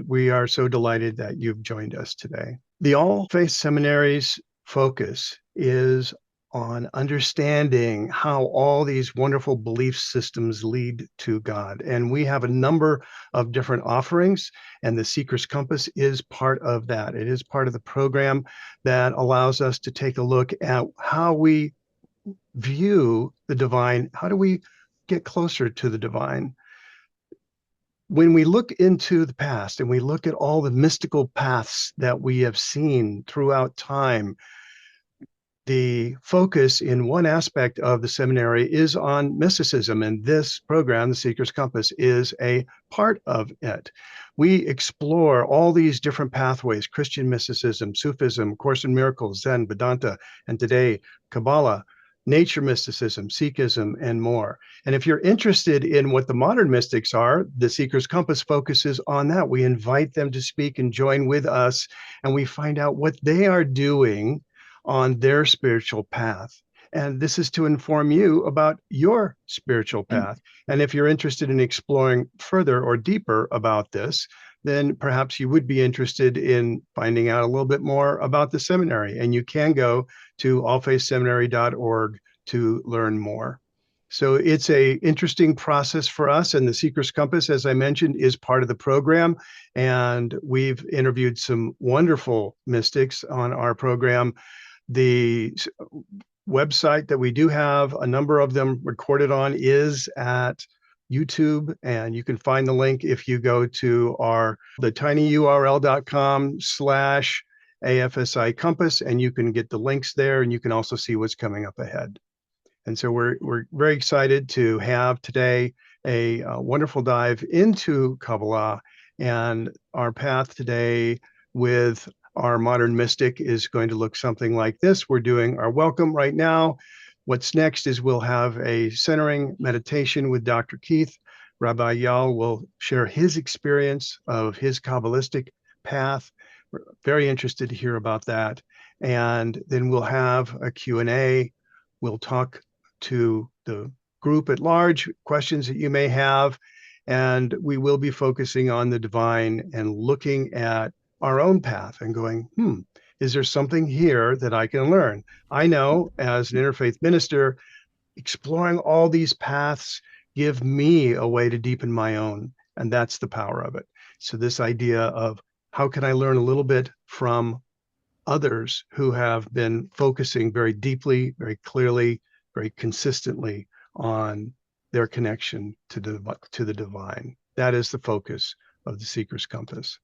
we are so delighted that you've joined us today. The All Faith Seminary's focus is on understanding how all these wonderful belief systems lead to God. And we have a number of different offerings, and the Seeker's Compass is part of that. It is part of the program that allows us to take a look at how we view the divine. How do we get closer to the divine? When we look into the past and we look at all the mystical paths that we have seen throughout time, the focus in one aspect of the seminary is on mysticism, and this program, the Seeker's Compass, is a part of it. We explore all these different pathways: Christian mysticism, Sufism, Course in Miracles, Zen, Vedanta, and today, Kabbalah, nature mysticism, Sikhism, and more. And if you're interested in what the modern mystics are, the Seeker's Compass focuses on that. We invite them to speak and join with us, and we find out what they are doing on their spiritual path. And this is to inform you about your spiritual path. And if you're interested in exploring further or deeper about this, then perhaps you would be interested in finding out a little bit more about the seminary. And you can go to allfaithseminary.org to learn more. So it's a interesting process for us, and the Seeker's Compass, as I mentioned, is part of the program. And we've interviewed some wonderful mystics on our program. The website that we do have a number of them recorded on is at YouTube, and you can find the link if you go to the tinyurl.com/AFSI Compass, and you can get the links there, and you can also see what's coming up ahead. And so we're very excited to have today a wonderful dive into Kabbalah, and our path today with our modern mystic is going to look something like this. We're doing our welcome right now. What's next is we'll have a centering meditation with Dr. Keith. Rabbi Eyal will share his experience of his Kabbalistic path. We're very interested to hear about that. And then we'll have a Q&A. We'll talk to the group at large, questions that you may have. And we will be focusing on the divine and looking at our own path and going, is there something here that I can learn? I know as an interfaith minister, exploring all these paths give me a way to deepen my own, and that's the power of it. So this idea of how can I learn a little bit from others who have been focusing very deeply, very clearly, very consistently on their connection to the divine. That is the focus of the Seeker's Compass.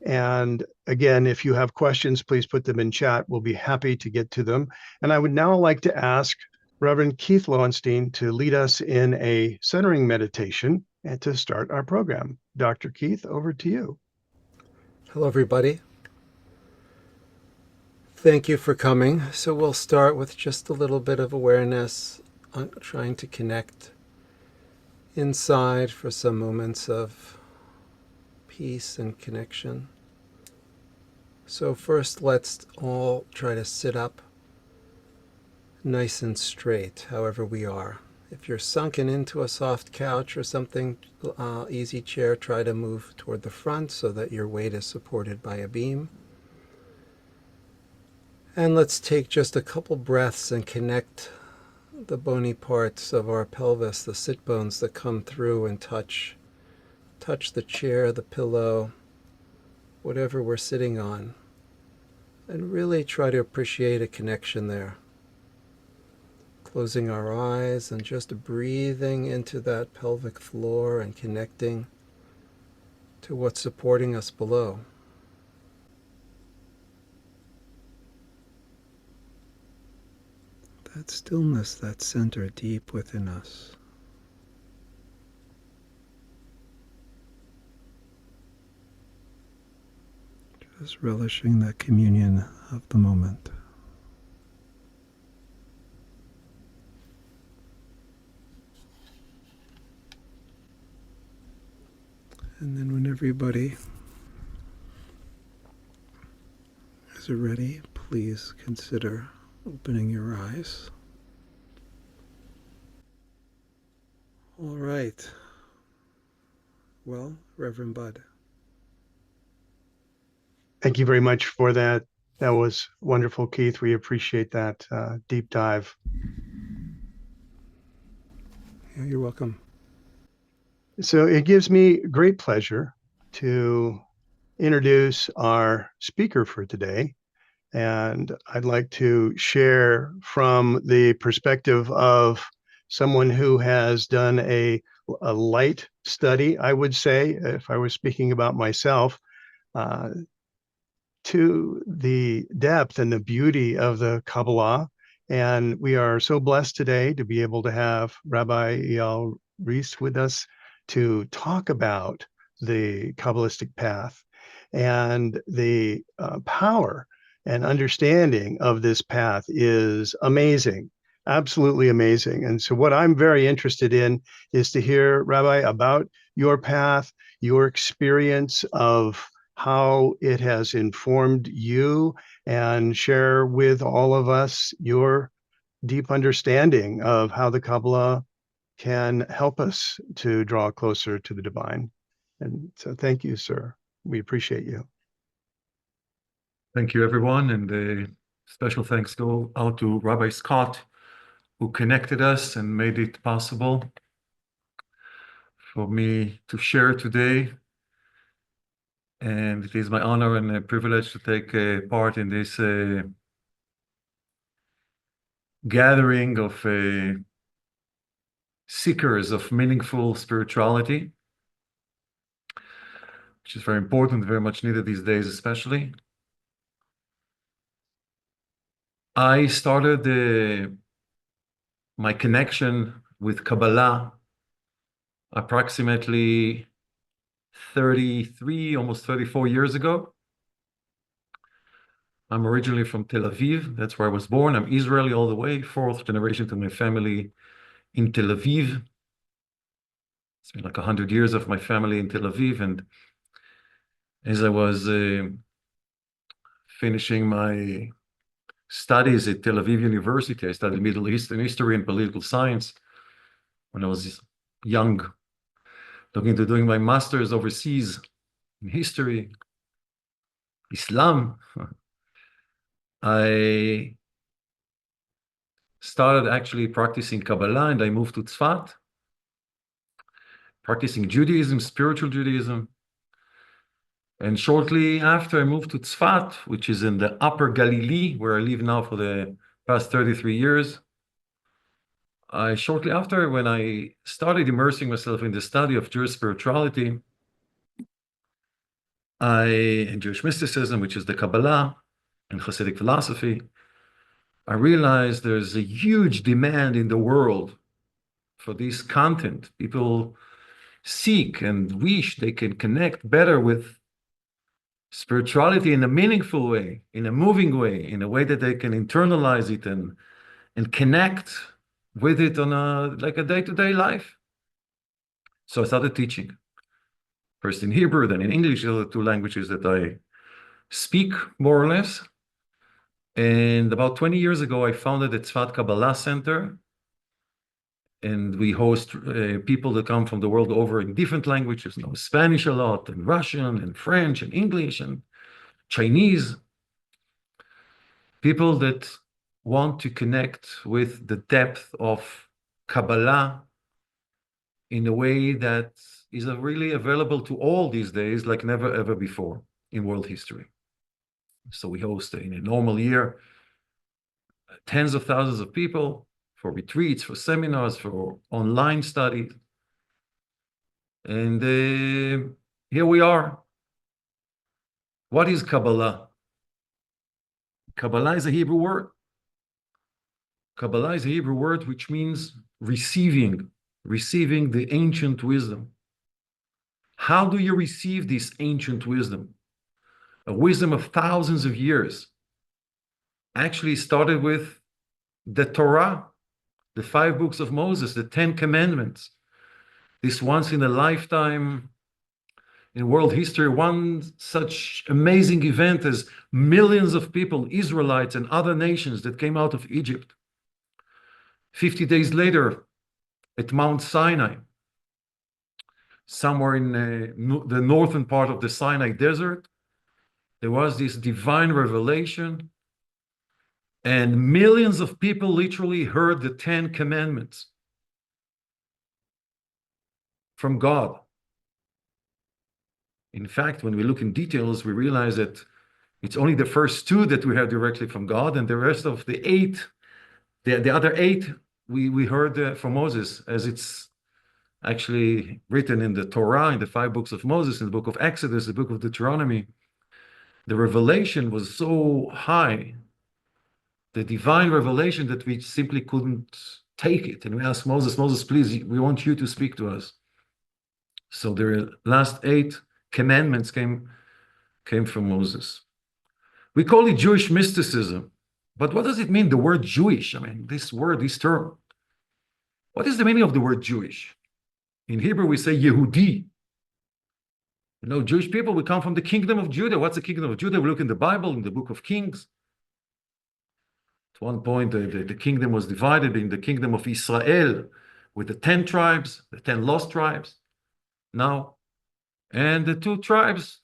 And again, if you have questions, please put them in chat. We'll be happy to get to them. And I would now like to ask Reverend Keith Lowenstein to lead us in a centering meditation and to start our program. Dr. Keith, over to you. Hello, everybody. Thank you for coming. So we'll start with just a little bit of awareness on trying to connect inside for some moments of peace and connection. So first, let's all try to sit up nice and straight, however we are. If you're sunken into a soft couch or something, easy chair, try to move toward the front so that your weight is supported by a beam. And let's take just a couple breaths and connect the bony parts of our pelvis, the sit bones that come through and touch the chair, the pillow, whatever we're sitting on, and really try to appreciate a connection there. Closing our eyes and just breathing into that pelvic floor and connecting to what's supporting us below. That stillness, that center deep within us. Just relishing that communion of the moment. And then when everybody is ready, please consider opening your eyes. All right. Well, Reverend Bud, Thank you very much for that. That was wonderful, Keith. We appreciate that deep dive. Yeah, you're welcome. So it gives me great pleasure to introduce our speaker for today. And I'd like to share from the perspective of someone who has done a light study, I would say, if I was speaking about myself, uh, to the depth and the beauty of the Kabbalah. And we are so blessed today to be able to have Rabbi Eyal Riess with us to talk about the Kabbalistic path and the power and understanding of this path is amazing, absolutely amazing. And so, what I'm very interested in is to hear, Rabbi, about your path, your experience of how it has informed you, and share with all of us your deep understanding of how the Kabbalah can help us to draw closer to the divine. And so thank you, sir. We appreciate you. Thank you, everyone. And special thanks go out to Rabbi Scott, who connected us and made it possible for me to share today. And it is my honor and a privilege to take part in this gathering of seekers of meaningful spirituality, which is very important, very much needed these days, especially. I started my connection with Kabbalah approximately 33, almost 34 years ago. I'm originally from Tel Aviv. That's where I was born. I'm Israeli all the way, fourth generation to my family in Tel Aviv. It's been like 100 years of my family in Tel Aviv. And as I was finishing my studies at Tel Aviv University, I studied Middle Eastern history and political science when I was young, looking into doing my master's overseas in history, Islam. I started actually practicing Kabbalah, and I moved to Tzfat, practicing Judaism, spiritual Judaism. And shortly after I moved to Tzfat, which is in the Upper Galilee, where I live now for the past 33 years, shortly after, when I started immersing myself in the study of Jewish spirituality, and Jewish mysticism, which is the Kabbalah and Hasidic philosophy, I realized there's a huge demand in the world for this content. People seek and wish they can connect better with spirituality in a meaningful way, in a moving way, in a way that they can internalize it and connect with it on like a day-to-day life. So I started teaching, first in Hebrew, then in English, the two languages that I speak more or less. And about 20 years ago, I founded the Tzfat Kabbalah Center, and we host people that come from the world over in different languages, Spanish a lot, and Russian, and French, and English, and Chinese. People that want to connect with the depth of Kabbalah in a way that is really available to all these days, like never ever before in world history. So we host in a normal year tens of thousands of people for retreats, for seminars, for online studies. And here we are. What is Kabbalah? Kabbalah is a Hebrew word. Kabbalah is a Hebrew word which means receiving the ancient wisdom. How do you receive this ancient wisdom? A wisdom of thousands of years. Actually started with the Torah, the 5 books of Moses, the 10 commandments. This once in a lifetime in world history, one such amazing event as millions of people, Israelites and other nations that came out of Egypt. 50 days later at Mount Sinai, somewhere in the northern part of the Sinai desert, There was this divine revelation, and millions of people literally heard the 10 commandments from God. In fact, when we look in details, we realize that it's only the first 2 that we heard directly from God, and the rest of the 8, the other 8, we heard from Moses, as it's actually written in the Torah, in the 5 books of Moses, in the book of Exodus, the book of Deuteronomy. The revelation was so high, the divine revelation, that we simply couldn't take it. And we asked Moses, Moses, please, we want you to speak to us. So the last 8 commandments came from Moses. We call it Jewish mysticism. But what does it mean, the word Jewish? I mean, this word, this term. What is the meaning of the word Jewish? In Hebrew, we say Yehudi. You know, Jewish people, we come from the kingdom of Judah. What's the kingdom of Judah? We look in the Bible, in the book of Kings. At one point, the kingdom was divided in the kingdom of Israel, with the 10 tribes, the 10 lost tribes now, and the 2 tribes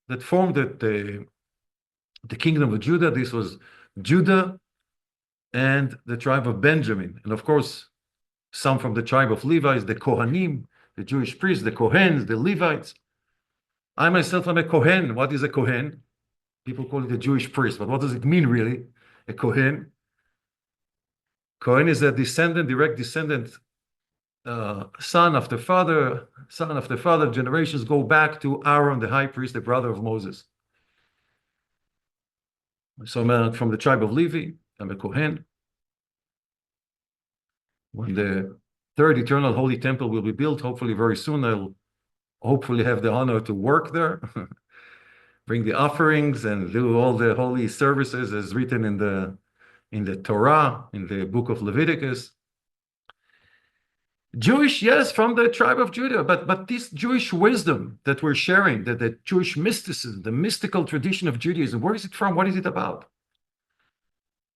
that formed the kingdom of Judah. This was Judah and the tribe of Benjamin. And of course, some from the tribe of Levites, the Kohanim, the Jewish priests, the Kohens, the Levites. I myself am a Kohen. What is a Kohen? People call it a Jewish priest, but what does it mean really? A Kohen. Kohen is a descendant, direct descendant, son after father, generations go back to Aaron, the high priest, the brother of Moses. So I'm from the tribe of Levi. I'm a Kohen. When the 3rd eternal holy temple will be built, hopefully very soon, I'll hopefully have the honor to work there, bring the offerings and do all the holy services as written in the Torah, in the book of Leviticus. Jewish, yes, from the tribe of Judah, but this Jewish wisdom that we're sharing, that the Jewish mysticism, the mystical tradition of Judaism, where is it from? What is it about?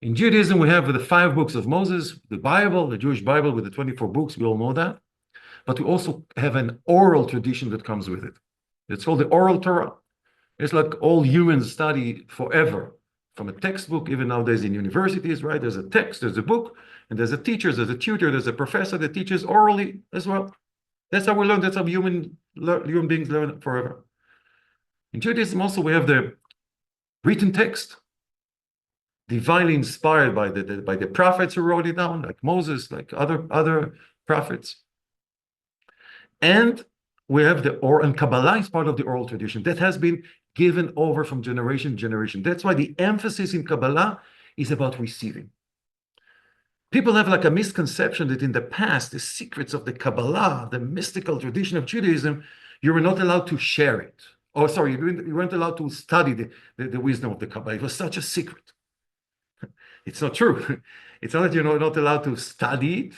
In Judaism, we have the 5 books of Moses, the Bible, the Jewish Bible with the 24 books, we all know that. But we also have an oral tradition that comes with it. It's called the oral Torah. It's like all humans study forever. From a textbook, even nowadays in universities, right? There's a text, there's a book, and there's a teacher, there's a tutor, there's a professor that teaches orally as well. That's how we learn, that's how human beings learn forever. In Judaism also, we have the written text, divinely inspired by the prophets who wrote it down, like Moses, like other prophets. And we have and Kabbalah is part of the oral tradition that has been given over from generation to generation. That's why the emphasis in Kabbalah is about receiving. People have like a misconception that in the past, the secrets of the Kabbalah, the mystical tradition of Judaism, you were not allowed to share it. Oh, sorry, you weren't allowed to study the wisdom of the Kabbalah. It was such a secret. It's not true. It's not that you're not allowed to study it.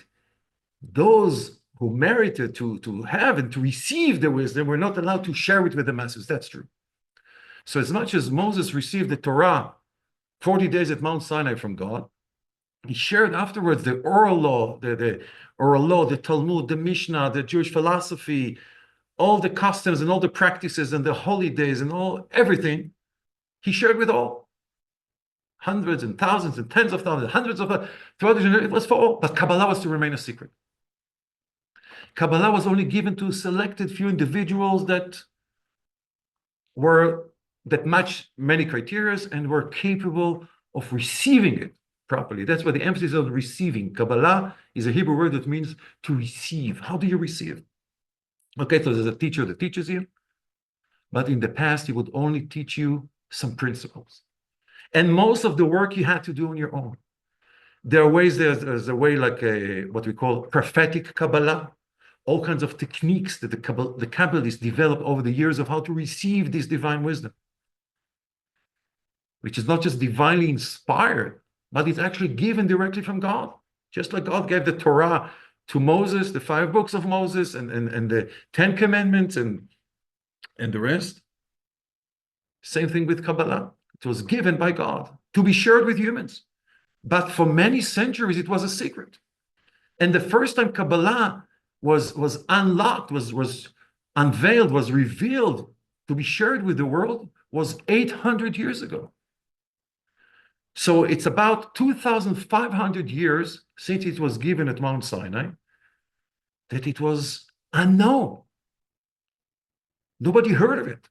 Those who merited to have and to receive the wisdom were not allowed to share it with the masses. That's true. So as much as Moses received the Torah 40 days at Mount Sinai from God, he shared afterwards the oral law, the Talmud, the Mishnah, the Jewish philosophy, all the customs and all the practices and the holidays and everything. He shared with all. Hundreds and thousands and tens of thousands, hundreds of throughout the generation, it was for all. But Kabbalah was to remain a secret. Kabbalah was only given to selected few individuals that matched many criteria and were capable of receiving it properly. That's why the emphasis on receiving. Kabbalah is a Hebrew word that means to receive. How do you receive? Okay, so there's a teacher that teaches you, but in the past, he would only teach you some principles. And most of the work you had to do on your own. There are ways, there's a way like what we call prophetic Kabbalah, all kinds of techniques that the Kabbalists developed over the years of how to receive this divine wisdom, which is not just divinely inspired, but it's actually given directly from God. Just like God gave the Torah to Moses, the 5 books of Moses, and the 10 commandments and the rest. Same thing with Kabbalah. It was given by God to be shared with humans. But for many centuries, it was a secret. And the first time Kabbalah was unlocked, was unveiled, was revealed to be shared with the world was 800 years ago. So it's about 2,500 years since it was given at Mount Sinai that it was unknown. Nobody heard of it.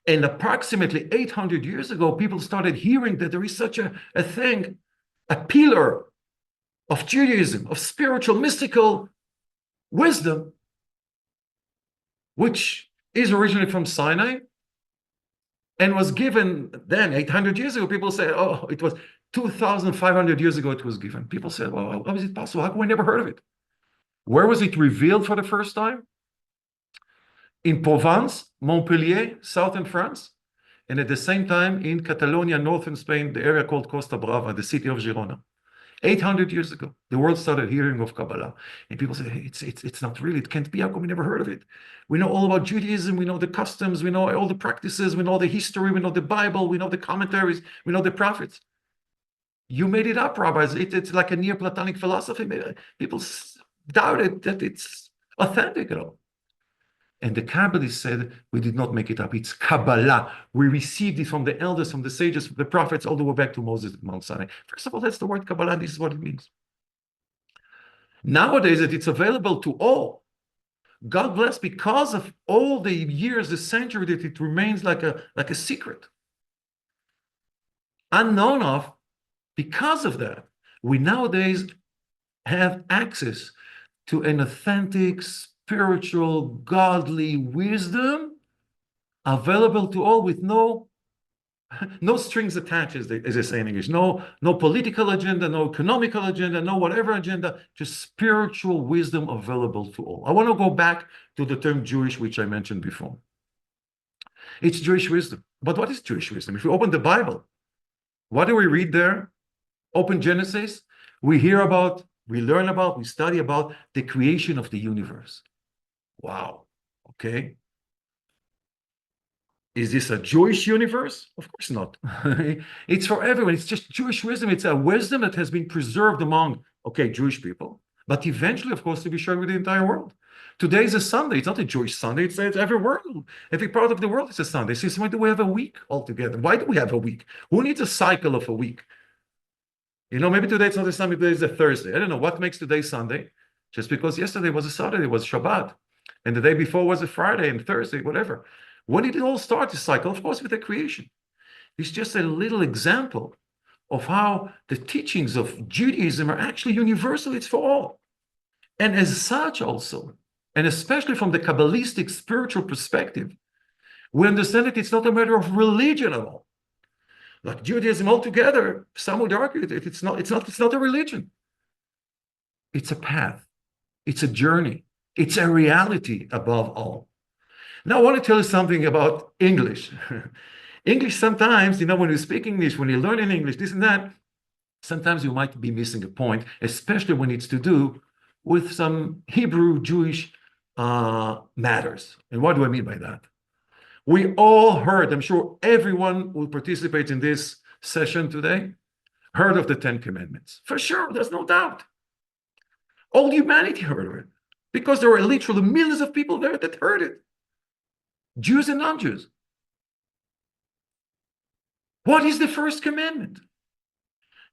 And approximately 800 years ago, people started hearing that there is such a thing, a pillar of Judaism, of spiritual, mystical wisdom, which is originally from Sinai and was given then 800 years ago. People say, oh, it was 2,500 years ago it was given. People said, well, how is it possible? How come we never heard of it? Where was it revealed for the first time? In Provence, Montpellier, southern France, and at the same time in Catalonia, northern Spain, the area called Costa Brava, the city of Girona. 800 years ago, the world started hearing of Kabbalah. And people say, hey, it's not real. It can't be. How come we never heard of it? We know all about Judaism. We know the customs. We know all the practices. We know the history. We know the Bible. We know the commentaries. We know the prophets. You made it up, rabbis. It's like a Neoplatonic philosophy. People doubted that it's authentic at all. And the Kabbalists said, we did not make it up. It's Kabbalah. We received it from the elders, from the sages, from the prophets, all the way back to Moses at Mount Sinai. First of all, that's the word Kabbalah. This is what it means. Nowadays, it's available to all. God bless, because of all the years, the century, that it remains like a secret. Unknown of, because of that, we nowadays have access to an authentic, spiritual, godly wisdom available to all with no strings attached, as they say in English. No political agenda, no economical agenda, no whatever agenda, just spiritual wisdom available to all. I want to go back to the term Jewish, which I mentioned before. It's Jewish wisdom. But what is Jewish wisdom? If you open the Bible, what do we read there? Open Genesis, we hear about, we learn about, we study about the creation of the universe. Wow. Okay. Is this a Jewish universe? Of course not. It's for everyone. It's just Jewish wisdom. It's a wisdom that has been preserved among, Jewish people, but eventually, of course, to be shared with the entire world. Today is a Sunday. It's not a Jewish Sunday. It's every world. Every part of the world is a Sunday. So why do we have a week altogether? Why do we have a week? Who needs a cycle of a week? Maybe today it's not a Sunday, today is a Thursday. I don't know what makes today Sunday. Just because yesterday was a Saturday, was Shabbat. And the day before was a Friday and Thursday, whatever. When did it all start, this cycle? Of course, with the creation. It's just a little example of how the teachings of Judaism are actually universal. It's for all. And as such also, and especially from the Kabbalistic spiritual perspective, we understand that it's not a matter of religion at all. Like Judaism altogether, some would argue that it's not a religion. It's a path. It's a journey. It's a reality above all. Now, I want to tell you something about English. English sometimes, when you speak English, when you learn in English, this and that, sometimes you might be missing a point, especially when it's to do with some Hebrew Jewish matters. And what do I mean by that? We all heard, I'm sure everyone who participates in this session today, heard of the Ten Commandments. For sure, there's no doubt. All humanity heard of it, because there were literally millions of people there that heard it. Jews and non-Jews. What is the first commandment?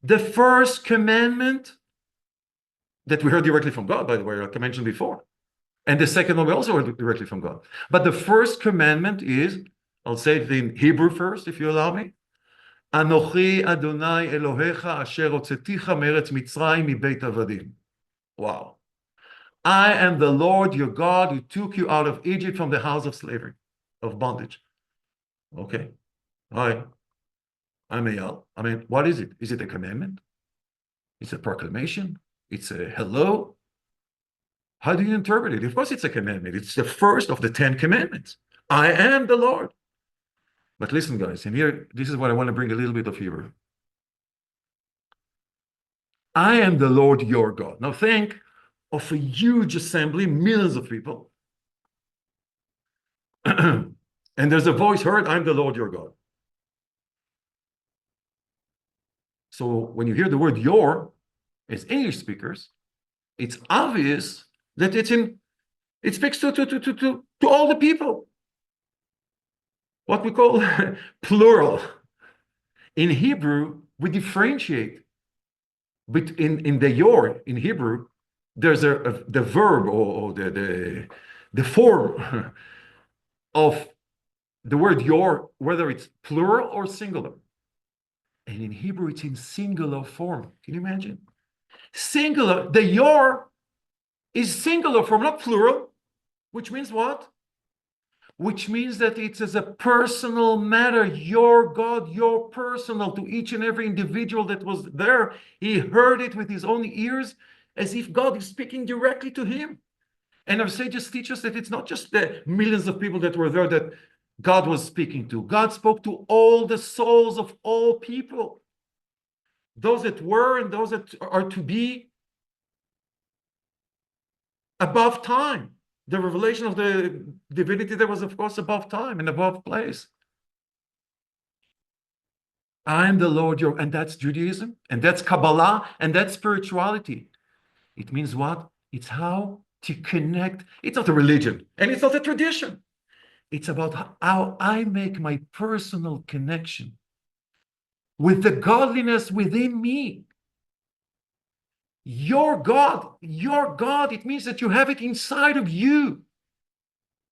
The first commandment that we heard directly from God, by the way, like I mentioned before. And the second one we also heard directly from God. But the first commandment is, I'll say it in Hebrew first, if you allow me. Anochi Adonai Elohecha asher hotzeticha me'eretz Mitzrayim mibeit avadim. Wow. I am the Lord your God who took you out of Egypt from the house of slavery, of bondage. Okay. Hi. I'm Eyal. What is it? Is it a commandment? It's a proclamation? It's a hello? How do you interpret it? Of course it's a commandment. It's the first of the 10 commandments. I am the Lord. But listen, guys, and here, this is what I want to bring a little bit of Hebrew. I am the Lord your God. Now think of a huge assembly, millions of people. And there's a voice heard, I'm the Lord your God. So when you hear the word your, as English speakers, it's obvious that it speaks to all the people. what we call plural. In Hebrew, we differentiate. But in the yor, in Hebrew, there's the verb or the form of the word yor, whether it's plural or singular. And in Hebrew, it's in singular form. Can you imagine? Singular, the yor is singular form, not plural, which means what? Which means that it's as a personal matter, your God, your personal, to each and every individual that was there. He heard it with his own ears as if God is speaking directly to him. And our sages teach us that it's not just the millions of people that were there that God was speaking to. God spoke to all the souls of all people, those that were and those that are to be, above time. The revelation of the divinity that was, of course, above time and above place. I'm the Lord your, and that's Judaism, and that's Kabbalah, and that's spirituality. It means what? It's how to connect. It's not a religion, and it's not a tradition. It's about how I make my personal connection with the godliness within me. Your God, it means that you have it inside of you.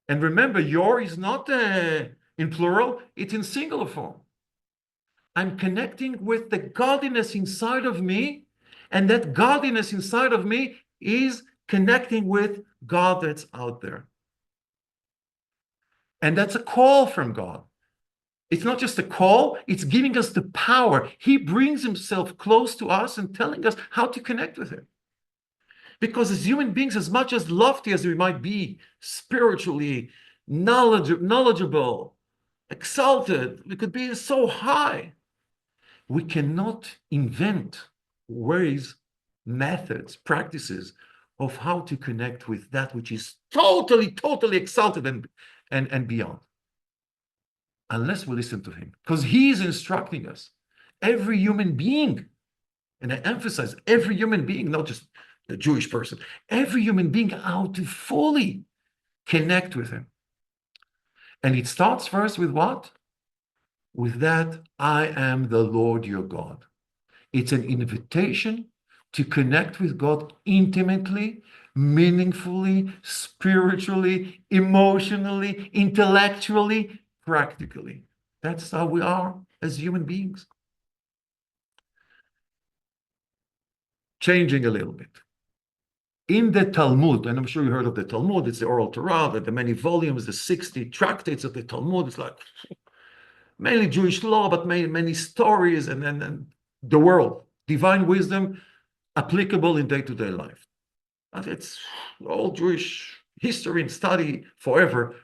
And remember, your is not in plural, it's in singular form. I'm connecting with the godliness inside of me, and that godliness inside of me is connecting with God that's out there. And that's a call from God. It's not just a call, it's giving us the power. He brings himself close to us and telling us how to connect with him. Because as human beings, as much as lofty as we might be, spiritually, knowledgeable, exalted, we could be so high, we cannot invent ways, methods, practices of how to connect with that which is totally exalted and beyond. Unless we listen to him, because he is instructing us. Every human being, and I emphasize every human being, not just the Jewish person, every human being, how to fully connect with him. And it starts first with what? With that, I am the Lord your God. It's an invitation to connect with God intimately, meaningfully, spiritually, emotionally, intellectually, practically. That's how we are as human beings. Changing a little bit. In the Talmud, and I'm sure you heard of the Talmud, it's the oral Torah, the many volumes, the 60 tractates of the Talmud. It's like mainly Jewish law, but many stories, and then the world, divine wisdom applicable in day-to-day life. And it's all Jewish history and study forever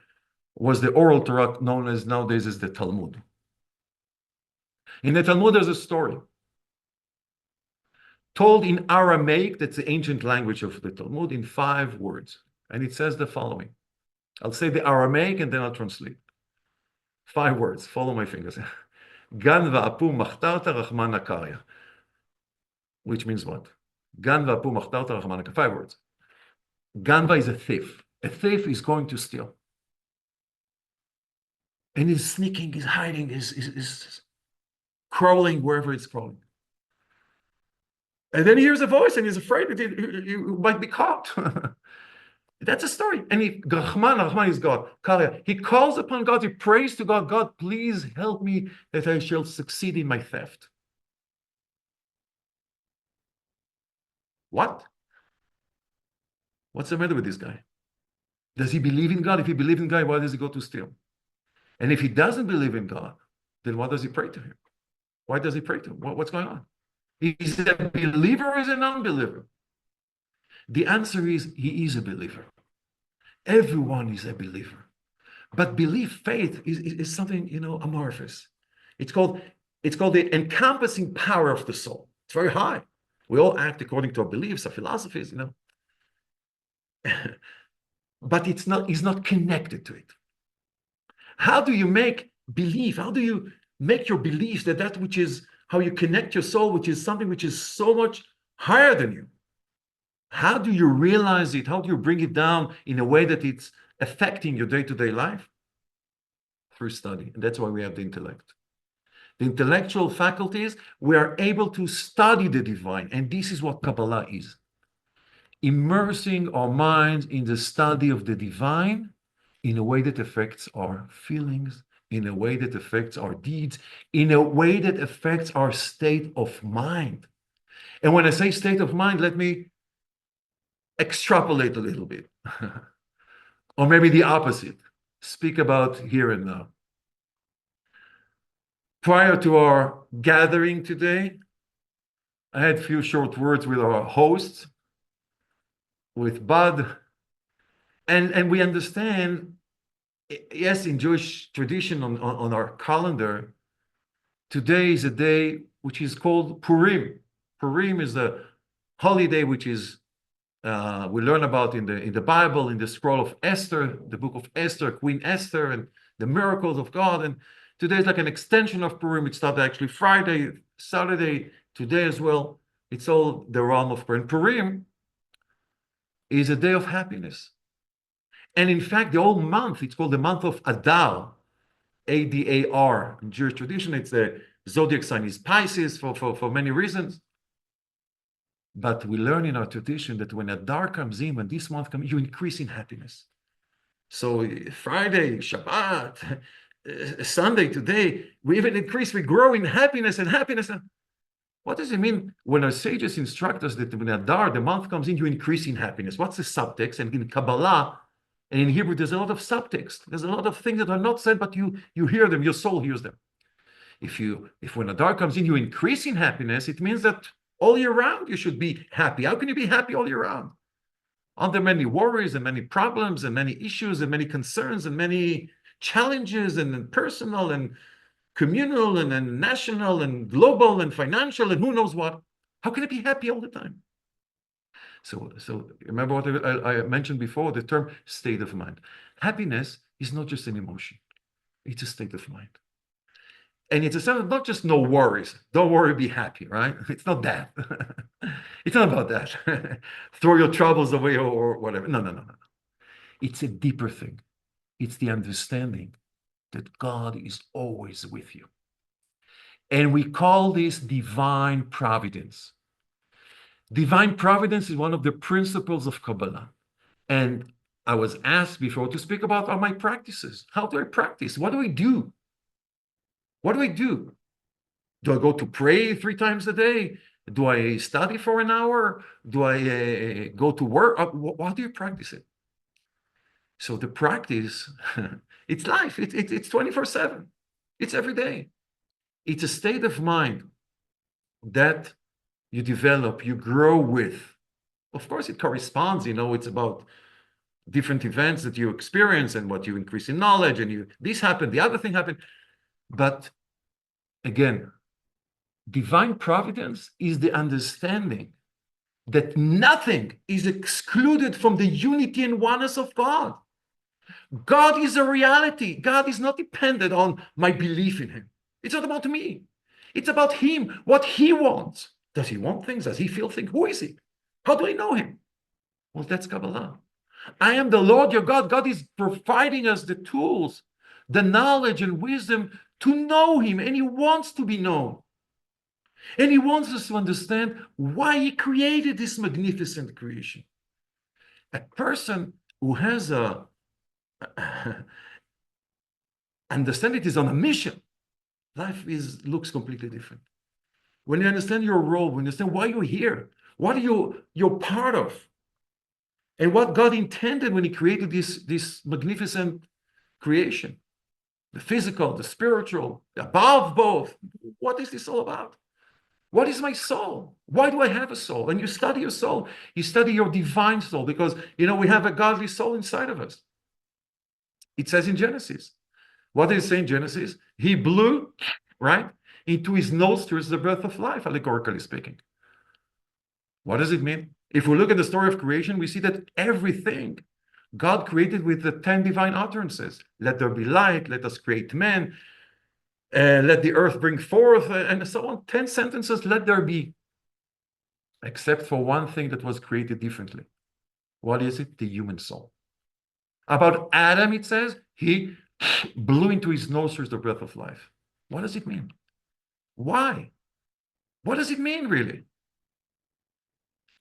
was the oral Torah known as nowadays as the Talmud. In the Talmud, there's a story told in Aramaic, that's the ancient language of the Talmud, in 5 words. And it says the following. I'll say the Aramaic and then I'll translate. 5 words, follow my fingers. Gan va'apu machtarta rachman akarya. Which means what? Gan va'apu machtarta rachman akarya. 5 words. Ganva is a thief. A thief is going to steal. And he's sneaking, he's hiding, he's crawling wherever it's crawling. And then he hears a voice and he's afraid that he might be caught. That's a story. And Rahman is God. He calls upon God, he prays to God, God, please help me that I shall succeed in my theft. What? What's the matter with this guy? Does he believe in God? If he believes in God, why does he go to steal? And if he doesn't believe in God, then why does he pray to him? Why does he pray to him? What's going on? Is he a believer or is he an unbeliever? The answer is he is a believer. Everyone is a believer. But belief, faith, is something, amorphous. It's called the encompassing power of the soul. It's very high. We all act according to our beliefs, our philosophies, But it's not connected to it. How do you make belief? How do you make your beliefs that which is how you connect your soul, which is something which is so much higher than you? How do you realize it? How do you bring it down in a way that it's affecting your day-to-day life? through study. And that's why we have the intellect. The intellectual faculties, we are able to study the divine. And this is what Kabbalah is. Immersing our minds in the study of the divine in a way that affects our feelings, in a way that affects our deeds, in a way that affects our state of mind. And when I say state of mind, let me extrapolate a little bit. Or maybe the opposite. Speak about here and now. Prior to our gathering today, I had a few short words with our hosts, with Bud, and we understand, yes, in Jewish tradition on our calendar, today is a day which is called Purim. Purim is a holiday which is we learn about in the Bible, in the scroll of Esther, the book of Esther, Queen Esther, and the miracles of God. And today is like an extension of Purim. It started actually Friday, Saturday, today as well. It's all the realm of Purim. Purim is a day of happiness. And in fact, the whole month, it's called the month of Adar, A-D-A-R. In Jewish tradition, it's the zodiac sign is Pisces for many reasons. But we learn in our tradition that when Adar comes in, when this month comes in, you increase in happiness. So Friday, Shabbat, Sunday, today, we even increase, we grow in happiness and happiness. What does it mean when our sages instruct us that when Adar, the month comes in, you increase in happiness? What's the subtext? And in Kabbalah and in Hebrew, there's a lot of subtext. There's a lot of things that are not said, but you hear them, your soul hears them. If when Adar comes in, you increase in happiness, it means that all year round you should be happy. How can you be happy all year round? Aren't there many worries and many problems and many issues and many concerns and many challenges and personal and communal and national and global and financial and who knows what? How can I be happy all the time? So remember what I mentioned before, the term state of mind. Happiness is not just an emotion. It's a state of mind. And it's a sort of not just no worries. Don't worry, be happy, right? It's not that. It's not about that. Throw your troubles away or whatever. No. It's a deeper thing. It's the understanding that God is always with you. And we call this divine providence. Divine providence is one of the principles of Kabbalah. And I was asked before to speak about all my practices. How do I practice? What do I do? What do I do? Do I go to pray 3 times a day? Do I study for an hour? Do I go to work? How do you practice it? So the practice, it's life. It's 24/7. It's every day. It's a state of mind that you develop, you grow with. Of course, it corresponds, it's about different events that you experience and what you increase in knowledge and this happened, the other thing happened. But again, divine providence is the understanding that nothing is excluded from the unity and oneness of God. God is a reality. God is not dependent on my belief in him. It's not about me. It's about him, what he wants. Does he want things? Does he feel things? Who is he? How do I know him? Well, that's Kabbalah. I am the Lord your God. God is providing us the tools, the knowledge and wisdom to know him, and he wants to be known. And he wants us to understand why he created this magnificent creation. A person who has understand it is on a mission, life looks completely different. When you understand your role, when you understand why you're here, what are you're part of, and what God intended when he created this magnificent creation, the physical, the spiritual, above both. What is this all about? What is my soul? Why do I have a soul? And you study your soul. You study your divine soul because, we have a godly soul inside of us. It says in Genesis. What does it say in Genesis? He blew, right, into his nostrils the breath of life, allegorically speaking. What does it mean? If we look at the story of creation, we see that everything God created with the 10 divine utterances. Let there be light, let us create man, let the earth bring forth, and so on. 10 sentences, let there be. Except for one thing that was created differently. What is it? The human soul. About Adam, it says, he blew into his nostrils the breath of life. What does it mean? Why? What does it mean, really?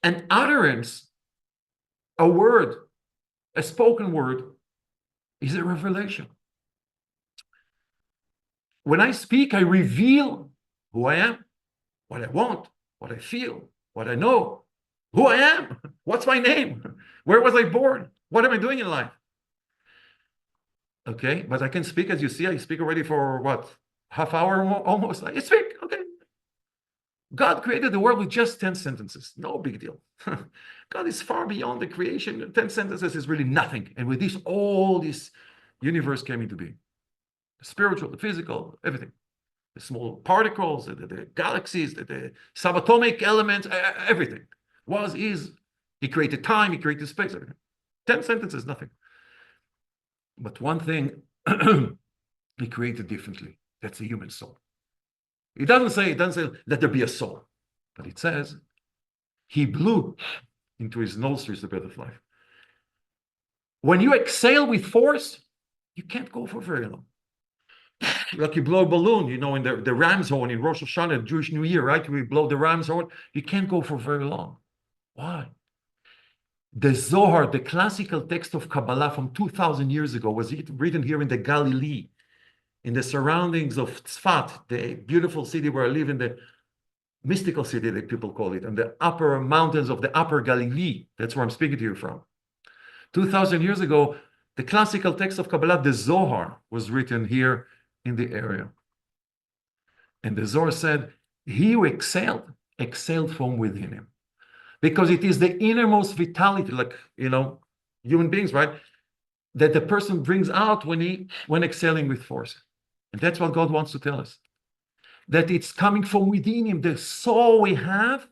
An utterance, a word, a spoken word, is a revelation. When I speak, I reveal who I am, what I want, what I feel, what I know, who I am, what's my name, where was I born, what am I doing in life? Okay, but I can speak, as you see, I speak already for what, half hour almost. I speak, okay. God created the world with just 10 sentences. No big deal. God is far beyond the creation. 10 sentences is really nothing. And with this, all this universe came into being. The spiritual, the physical, everything. The small particles, the galaxies, the subatomic elements, everything. Was, is. He created time, he created space, everything. 10 sentences, nothing. But one thing he created differently. That's the human soul. It doesn't say, let there be a soul. But it says, he blew into his nostrils the breath of life. When you exhale with force, you can't go for very long. Like you blow a balloon, you know, in the ram's horn in Rosh Hashanah, Jewish New Year, right? We blow the ram's horn. You can't go for very long. Why? The Zohar, the classical text of Kabbalah from 2,000 years ago, was written here in the Galilee, in the surroundings of Tzfat, the beautiful city where I live, in the mystical city that people call it, and the upper mountains of the upper Galilee. That's where I'm speaking to you from. 2,000 years ago, the classical text of Kabbalah, the Zohar, was written here in the area. And the Zohar said, he who exhaled from within him. Because it is the innermost vitality, like, you know, human beings, right? That the person brings out when exhaling with force. And that's what God wants to tell us. That it's coming from within him. The soul we have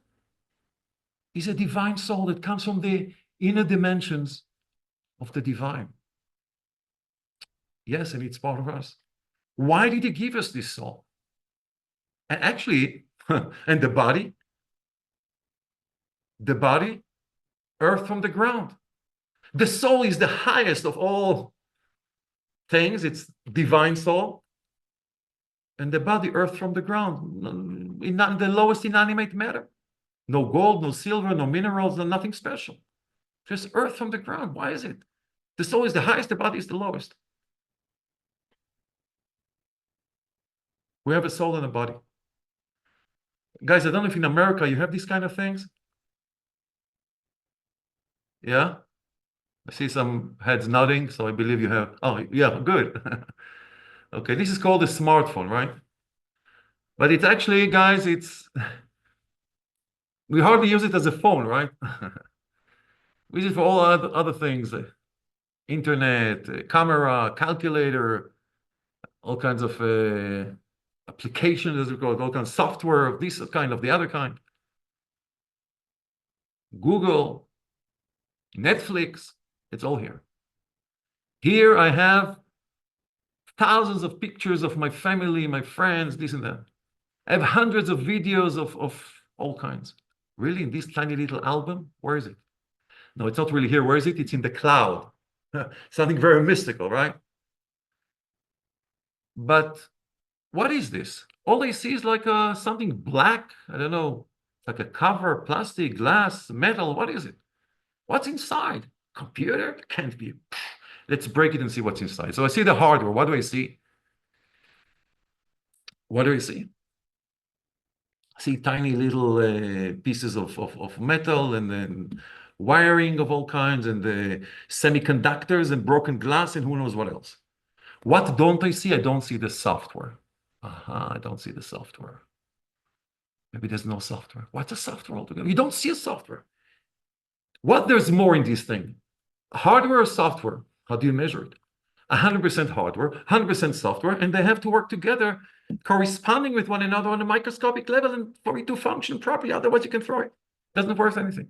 is a divine soul that comes from the inner dimensions of the divine. Yes, and it's part of us. Why did he give us this soul? And actually, and the body, earth from the ground. The soul is the highest of all things. It's divine soul. And the body, earth from the ground, the lowest inanimate matter. No gold, no silver, no minerals, no nothing special. Just earth from the ground. Why is it? The soul is the highest, the body is the lowest. We have a soul and a body. Guys, I don't know if in America you have these kind of things. Yeah? I see some heads nodding, so I believe you have. Oh, yeah, good. Okay, this is called a smartphone, right? But it's actually, guys, we hardly use it as a phone, right? We use it for all other things. Internet, camera, calculator, all kinds of applications, as we call it, all kinds of software, this kind of the other kind. Google, Netflix, it's all here. Here I have thousands of pictures of my family, my friends, this and that. I have hundreds of videos of all kinds. Really, in this tiny little album? Where is it? No, it's not really here. Where is it? It's in the cloud. Something very mystical, right? But what is this? All I see is like something black. I don't know, like a cover, plastic, glass, metal. What is it? What's inside? Computer? Can't be. Let's break it and see what's inside. So I see the hardware. What do I see? What do I see? I see tiny little pieces of metal, and then wiring of all kinds, and the semiconductors and broken glass, and who knows what else. What don't I see? I don't see the software. I don't see the software. Maybe there's no software. What's a software altogether? You don't see a software. What there's more in this thing? Hardware or software? How do you measure it? 100% hardware, 100% software, and they have to work together, corresponding with one another on a microscopic level, and for it to function properly. Otherwise, you can throw it. Doesn't worth anything.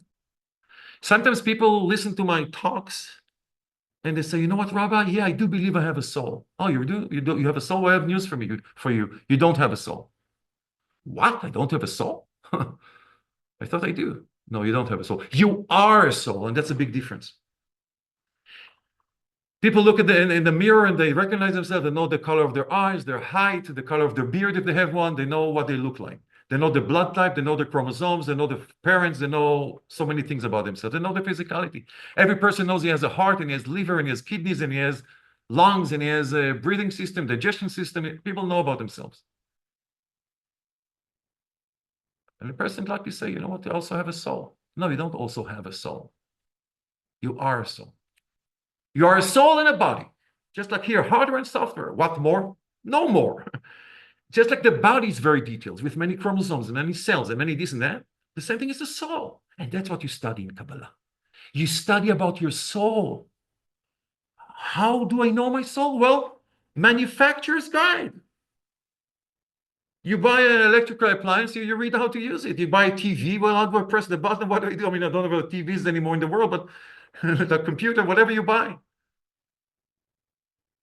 Sometimes people listen to my talks and they say, you know what, Rabbi? Yeah, I do believe I have a soul. Oh, you do? You have a soul? Well, I have news for you. You don't have a soul. What? I don't have a soul? I thought I do. No, you don't have a soul. You are a soul, and that's a big difference. People look at in the mirror and they recognize themselves. They know the color of their eyes, their height, the color of their beard if they have one. They know what they look like. They know the blood type. They know the chromosomes. They know the parents. They know so many things about themselves. They know the physicality. Every person knows he has a heart and he has liver and he has kidneys and he has lungs and he has a breathing system, digestion system. People know about themselves. And the person like you say, you know what? You also have a soul. No, you don't also have a soul. You are a soul. You are a soul and a body. Just like here, hardware and software. What more? No more. Just like the body is very detailed with many chromosomes and many cells and many this and that. The same thing is the soul. And that's what you study in Kabbalah. You study about your soul. How do I know my soul? Well, manufacturer's guide. You buy an electrical appliance, you read how to use it. You buy a TV, well, how do I press the button? What do I do? I mean, I don't know about TVs anymore in the world, but the computer, whatever you buy.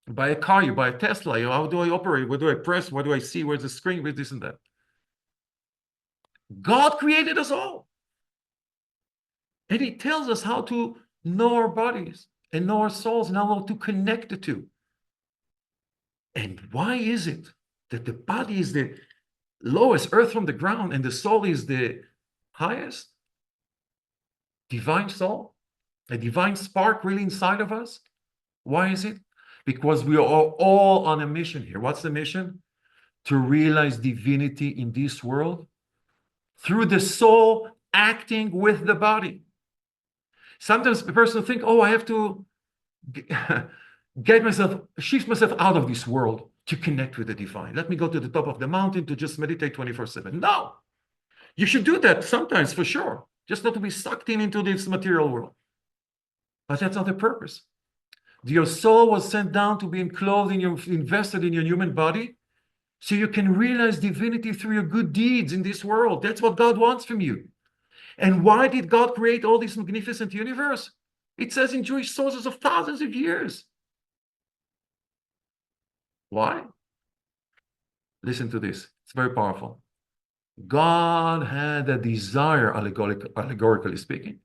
You buy a car, you buy a Tesla. How do I operate? What do I press? What do I see? Where's the screen? Where's this and that? God created us all. And he tells us how to know our bodies and know our souls and how to connect the two. And why is it that the body is the lowest, earth from the ground, and the soul is the highest? Divine soul, a divine spark really inside of us. Why is it? Because we are all on a mission here. What's the mission? To realize divinity in this world through the soul acting with the body. Sometimes the person will think, oh, I have to shift myself out of this world to connect with the divine. Let me go to the top of the mountain to just meditate 24/7. No, you should do that sometimes for sure, just not to be sucked into this material world. But that's not the purpose. Your soul was sent down to be enclosed in your, invested in your human body, so you can realize divinity through your good deeds in this world. That's what God wants from you. And why did God create all this magnificent universe? It says in Jewish sources of thousands of years. Why? Listen to this. It's very powerful. God had a desire, allegorically speaking,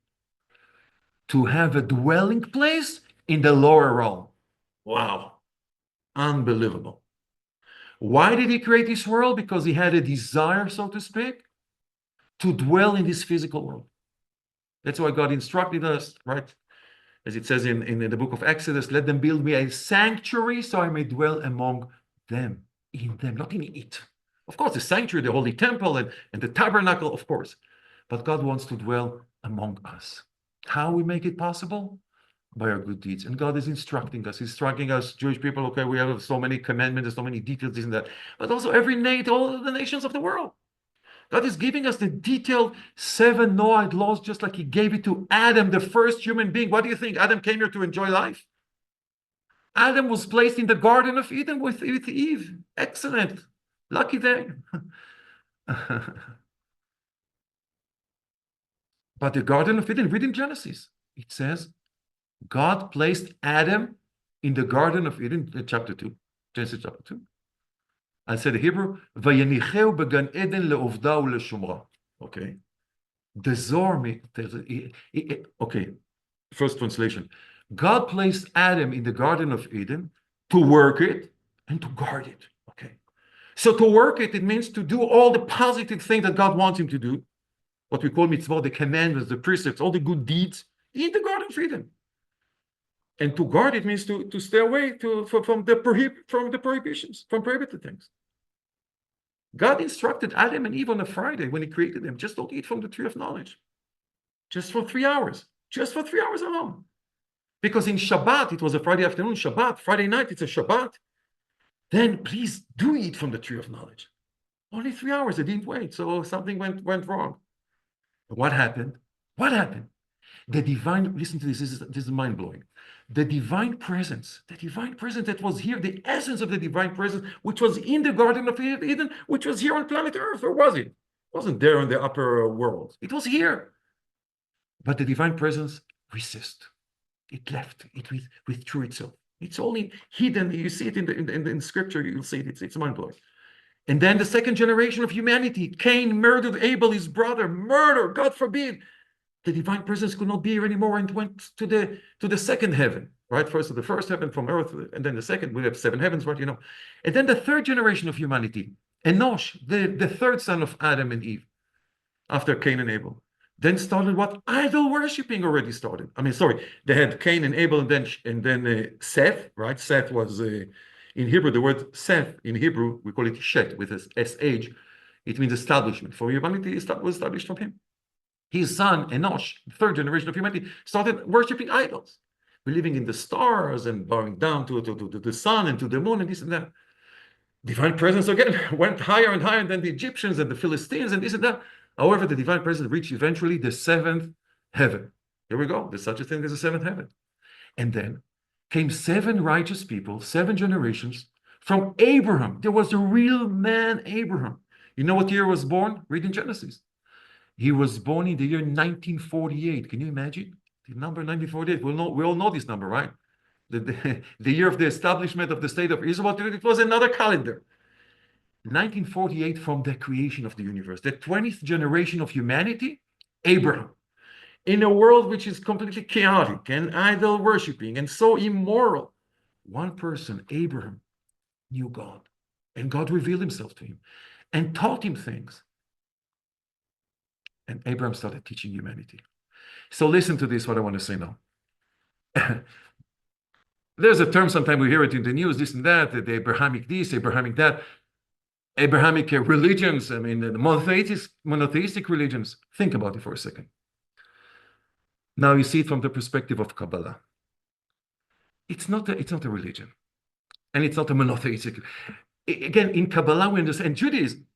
to have a dwelling place in the lower realm. Wow. Unbelievable. Why did he create this world? Because he had a desire, so to speak, to dwell in this physical world. That's why God instructed us, right? As it says in the book of Exodus, let them build me a sanctuary so I may dwell among them, in them, not in it. Of course, the sanctuary, the holy temple, and the tabernacle, of course. But God wants to dwell among us. How we make it possible? By our good deeds. And God is instructing us. He's instructing us, Jewish people, okay, we have so many commandments, so many details, this and that. But also all of the nations of the world. God is giving us the detailed 7 Noahide laws, just like he gave it to Adam, the first human being. What do you think? Adam came here to enjoy life? Adam was placed in the Garden of Eden with Eve. Excellent. Lucky day. But the Garden of Eden, read in Genesis, it says, God placed Adam in the Garden of Eden, chapter 2, Genesis chapter 2. I said the Hebrew, Vayanicheu began Eden le'ovda u'leshumra. Okay. The Zohar tells it, okay, first translation. God placed Adam in the Garden of Eden to work it and to guard it. Okay. So to work it, it means to do all the positive things that God wants him to do. What we call mitzvot, the commandments, the precepts, all the good deeds in the Garden of Eden. And to guard it means to stay away from the prohibitions, from prohibited things. God instructed Adam and Eve on a Friday when he created them, just don't eat from the tree of knowledge. Just for 3 hours. Just for 3 hours alone. Because in Shabbat, it was a Friday afternoon, Shabbat, Friday night, it's a Shabbat. Then please do eat from the tree of knowledge. Only 3 hours, they didn't wait, so something went wrong. What happened? What happened? The divine, listen to this, this is mind-blowing. The divine presence that was here, the essence of the divine presence, which was in the Garden of Eden, which was here on planet Earth, or was it? It wasn't there in the upper world. It was here. But the divine presence resisted. It left. It withdrew itself. It's only hidden. You see it in scripture. You'll see it. It's mind-blowing. And then the second generation of humanity, Cain murdered Abel, his brother. Murder, God forbid. The divine presence could not be here anymore and went to the second heaven. right? First, the first heaven from earth, and then the second, we have 7 heavens, right? And then the third generation of humanity, Enosh, the third son of Adam and Eve, after Cain and Abel. Then started what? Idol worshiping already started. I mean, sorry, they had Cain and Abel, and then Seth, right? Seth was in Hebrew, the word Seth in Hebrew, we call it Shet with SH. It means establishment. For humanity, it was established from him. His son, Enosh, the third generation of humanity, started worshiping idols, believing in the stars and bowing down to the sun and to the moon and this and that. Divine presence again went higher and higher than the Egyptians and the Philistines and this and that. However, the divine presence reached eventually the 7th heaven. Here we go. There's such a thing as a 7th heaven. And then came 7 righteous people, 7 generations from Abraham. There was a real man, Abraham. You know what year was born? Read in Genesis. He was born in the year 1948. Can you imagine? The number 1948. We all know this number, right? The year of the establishment of the state of Israel. It was another calendar. 1948, from the creation of the universe. The 20th generation of humanity, Abraham. In a world which is completely chaotic and idol worshiping and so immoral, one person, Abraham, knew God. And God revealed himself to him and taught him things. And Abraham started teaching humanity. So listen to this, what I want to say now. There's a term, sometimes we hear it in the news, this and that, the Abrahamic this, Abrahamic that. Abrahamic religions, I mean, the monotheistic religions. Think about it for a second. Now you see it from the perspective of Kabbalah. It's not a religion. And it's not a monotheistic. Again, in Kabbalah, we understand Judaism.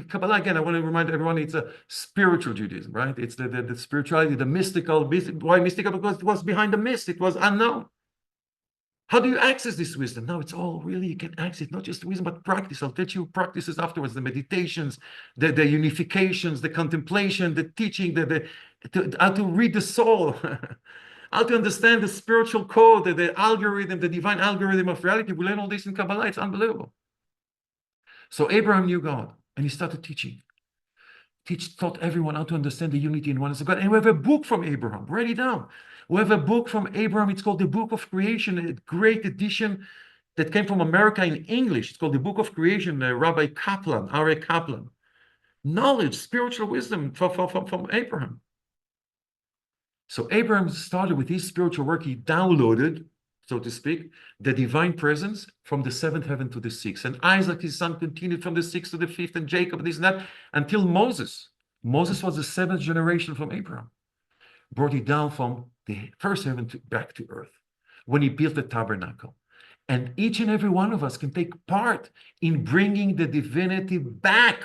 Kabbalah, again, I want to remind everyone, it's a spiritual Judaism, right? It's the spirituality, the mystical. Why mystical? Because it was behind the mist. It was unknown. How do you access this wisdom? Now it's all really, you can access not just wisdom, but practice. I'll teach you practices afterwards, the meditations, the unifications, the contemplation, the teaching, how to read the soul, how to understand the spiritual code, the algorithm, the divine algorithm of reality. We learn all this in Kabbalah. It's unbelievable. So Abraham knew God, and he started teaching. Taught everyone how to understand the unity and oneness of God. And we have a book from Abraham. Write it down. We have a book from Abraham. It's called the Book of Creation, a great edition that came from America in English. It's called the Book of Creation, Rabbi Kaplan, R.A. Kaplan. Knowledge, spiritual wisdom from Abraham. So Abraham started with his spiritual work. He downloaded, so to speak, the divine presence from the 7th heaven to the 6th. And Isaac, his son, continued from the 6th to the 5th, and Jacob, and this and that, until Moses. Moses was the 7th generation from Abraham. Brought it down from the first heaven back to earth when he built the tabernacle. And each and every one of us can take part in bringing the divinity back,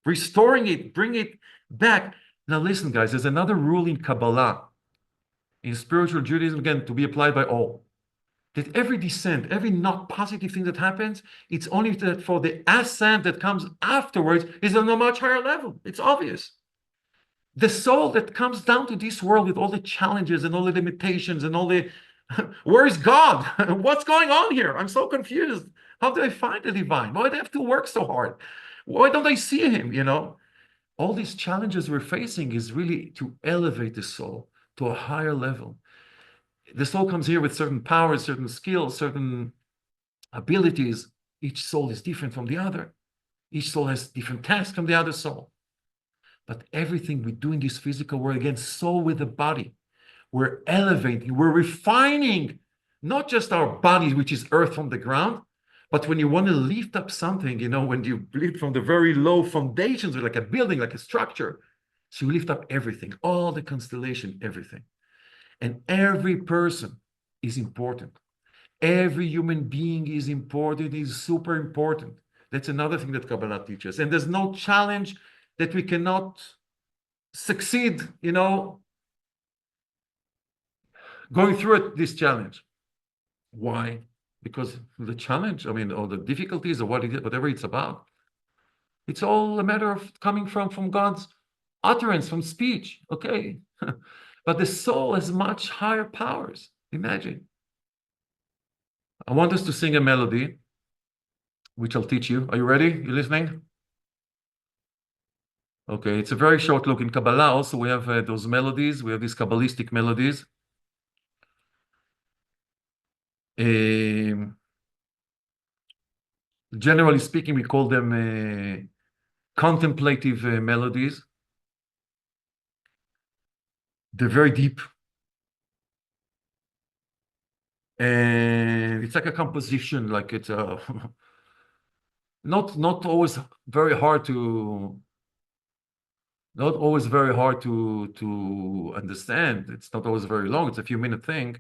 restoring it, bring it back. Now listen, guys, there's another rule in Kabbalah, in spiritual Judaism, again, to be applied by all. That every descent, every not positive thing that happens, it's only that for the ascent that comes afterwards is on a much higher level. It's obvious. The soul that comes down to this world with all the challenges and all the limitations and all the, where is God? What's going on here? I'm so confused. How do I find the divine? Why do I have to work so hard? Why don't I see him, All these challenges we're facing is really to elevate the soul to a higher level. The soul comes here with certain powers, certain skills, certain abilities. Each soul is different from the other. Each soul has different tasks from the other soul. But everything we do in this physical world, again, soul with the body, we're elevating, we're refining, not just our bodies, which is earth from the ground, but when you want to lift up something, when you lift from the very low foundations, like a building, like a structure, so you lift up everything, all the constellation, everything. And every person is important. Every human being is important, is super important. That's another thing that Kabbalah teaches. And there's no challenge that we cannot succeed, going through this challenge. Why? Because the challenge, or the difficulties, or whatever it's about, it's all a matter of coming from God's utterance, from speech, okay? But the soul has much higher powers. Imagine. I want us to sing a melody, which I'll teach you. Are you ready? You listening? Okay, it's a very short look. In Kabbalah also we have those melodies. We have these Kabbalistic melodies. Um, Generally speaking, we call them contemplative melodies. They're very deep. And it's like a composition, like it's not always very hard to understand. It's not always very long. It's a few minute thing,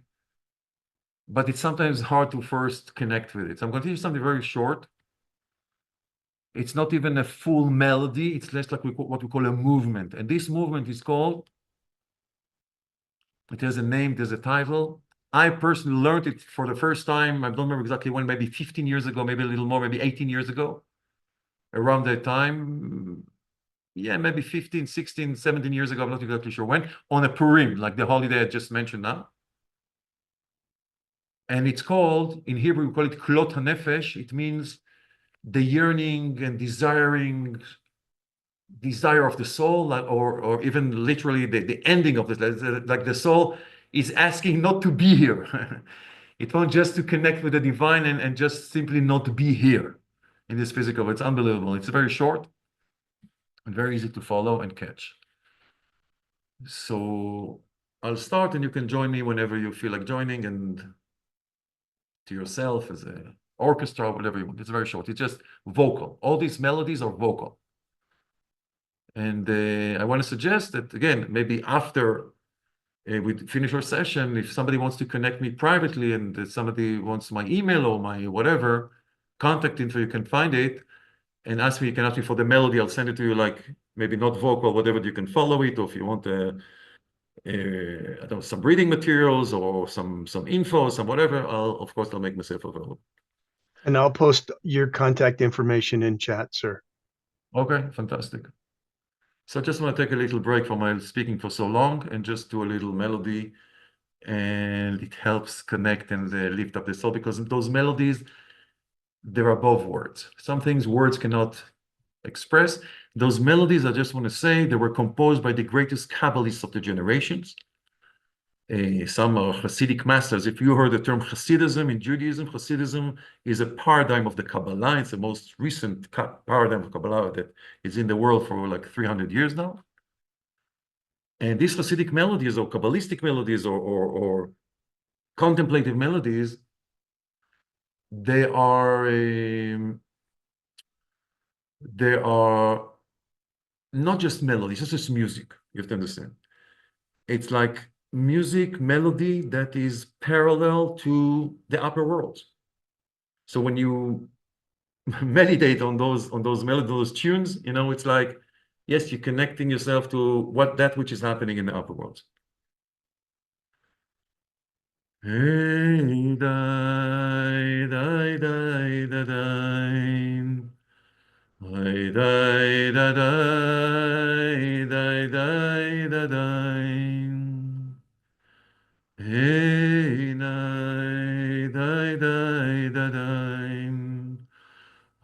but it's sometimes hard to first connect with it. So I'm going to teach you something very short. It's not even a full melody. It's less like what we call a movement. And this movement is called, it has a name, there's a title. I personally learned it for the first time. I don't remember exactly when, maybe 15 years ago, maybe a little more, maybe 18 years ago. Around that time, yeah, maybe 15, 16, 17 years ago, I'm not exactly sure when, on a Purim, like the holiday I just mentioned now. And it's called, in Hebrew, we call it Klot HaNefesh. It means the yearning and desire of the soul, or even literally the ending of this, like the soul is asking not to be here. It wants just to connect with the divine and just simply not to be here in this physical. It's unbelievable. It's very short and very easy to follow and catch. So I'll start and you can join me whenever you feel like joining, and to yourself as a orchestra, whatever you want. It's very short. It's just vocal. All these melodies are vocal. And I want to suggest that, again, maybe after we finish our session, if somebody wants to connect me privately and somebody wants my email or my whatever, contact info, you can find it, and ask me, you can ask me for the melody. I'll send it to you, like maybe not vocal, whatever, you can follow it, or if you want I don't know, some reading materials or some info, some whatever, of course, I'll make myself available. And I'll post your contact information in chat, sir. Okay, fantastic. So I just want to take a little break from my speaking for so long and just do a little melody, and it helps connect and lift up the soul, because those melodies, they're above words. Some things words cannot express. Those melodies, I just want to say, they were composed by the greatest Kabbalists of the generations. Some are Hasidic masters. If you heard the term Hasidism in Judaism, Hasidism is a paradigm of the Kabbalah. It's the most recent paradigm of Kabbalah that is in the world for like 300 years now. And these Hasidic melodies, or Kabbalistic melodies, or contemplative melodies, they are not just melodies, it's just music. You have to understand. It's like music melody that is parallel to the upper world. So when you meditate on those melodies, those tunes, it's like, yes, you're connecting yourself to that which is happening in the upper world. Hey, dai, dai, dai, da, dai. Dai, dai, da, dai, dai, dai, da, dai. Hey, dai, dai, dai, da, dai.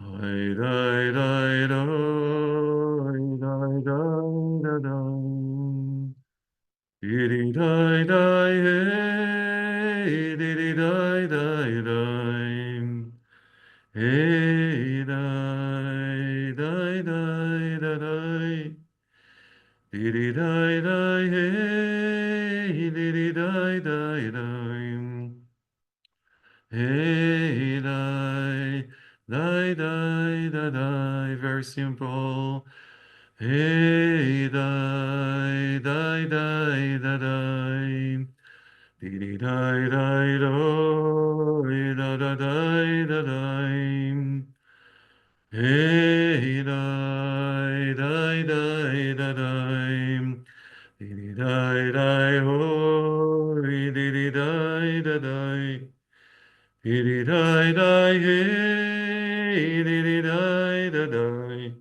Dai, dai, dai, dai, dai, dai, da, dai. Dee, dai, dai, hey, dee, dai, dai, dai. Hey, dai, dai, dai, da, dai. Dee, dai, dai, hey, dee, dai, dai, dai. Hey, dai, dai, dai, da, dai. Very simple. Hey, dai, dai, dai, da, dai. Dee, dee, dai, dai, do, da, da, dai, da, dai. Hey, dai, dai, dai, da, dai. Dee, dee, dai, dai, ho, dee, dee, dai, da, dai. Dee, dee, dai, dai, hey, dee, dee, dai, da, dai.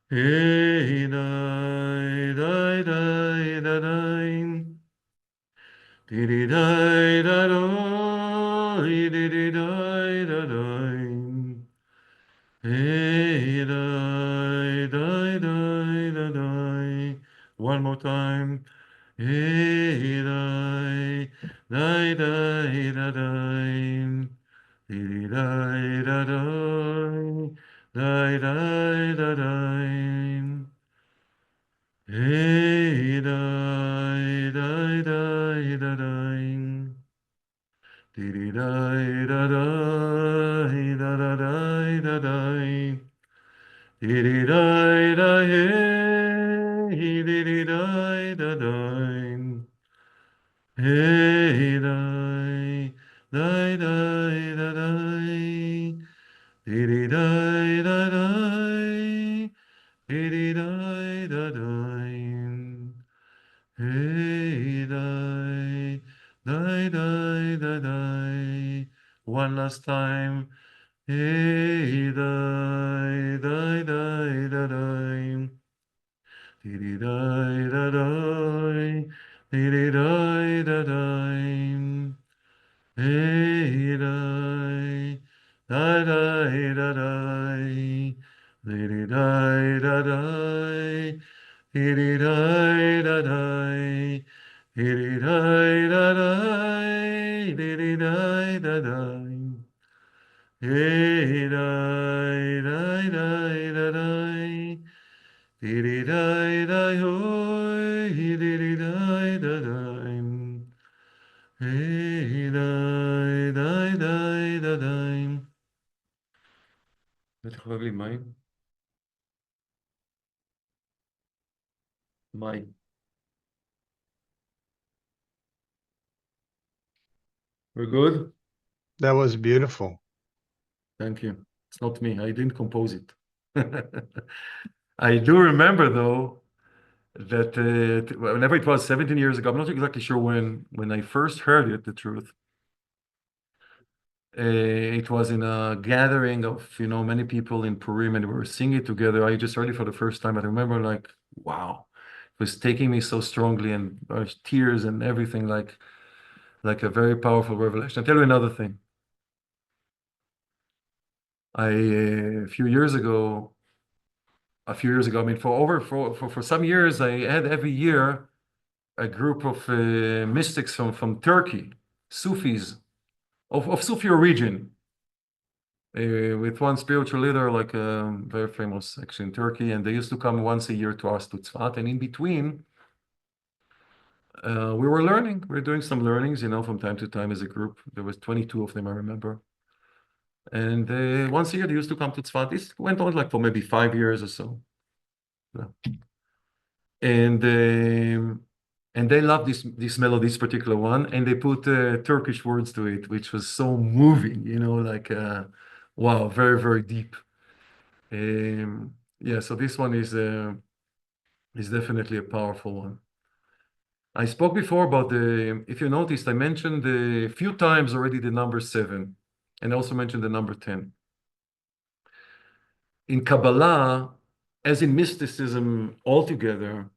Hey, dai, dai, dai, da, dai. Dee, dee, dai, da, do, dee, dee, dai, da, dai. Hey, dai, dai, dai, da, dai. One more time. Hey, dai, dai, dai, da, dai. Dee, dai, da, dai. Dai, dai, da, dai. Hey, dai, dai, dai, da, dai. Dee, dee, dai, da, dai, da, da, dai, da, dai. Dee, dee, dai, dai, hey, dee, dee, dai, da, dai. Hey, dai, dai, dai, da, dai. Dee, dee, dai, da, dai. Dee, dee, dai, da, dai. Hey, dai, dai, dai, da, dai. One last time. Hey, dai, dai, dai, da, dai. Dee, dee, dai, da, dai. Dee, dee, dai, da, dai. Hey, dai, da, dai, da, dai. Dee, dee, dai, da, dai. Dee, dee, dai, da, dai. Dee, dee, dai, da, dai. Dee, dee, dai, da, dai. Hey, dai, dai, dai, da, dai. Dee, dee, dai, dai, hoy. Dee, dee, dai, da, dai. Hey, dai, dai, dai, da, dai. בטח אוהב לי מים. מים. We're good? That was beautiful. Thank you. It's not me. I didn't compose it. I do remember, though, that whenever it was 17 years ago, I'm not exactly sure when I first heard it, the truth. It was in a gathering of, many people in Purim, and we were singing together. I just heard it for the first time. I remember, like, wow, it was taking me so strongly, and tears and everything, like a very powerful revelation. I'll tell you another thing. A few years ago, I mean, for some years, I had every year a group of mystics from Turkey, Sufis of Sufi origin, with one spiritual leader, like very famous actually in Turkey, and they used to come once a year to us to Tzfat, and in between, we were learning. We were doing some learnings, from time to time as a group. There was 22 of them, I remember. And once a year, they used to come to Tzfat. This went on like for maybe 5 years or so. Yeah. And they loved this melody, this particular one, and they put Turkish words to it, which was so moving, like wow, very, very deep. Yeah, so this one is definitely a powerful one. I spoke before about if you noticed, I mentioned a few times already the number 7, and I also mentioned the number 10. In Kabbalah, as in mysticism altogether,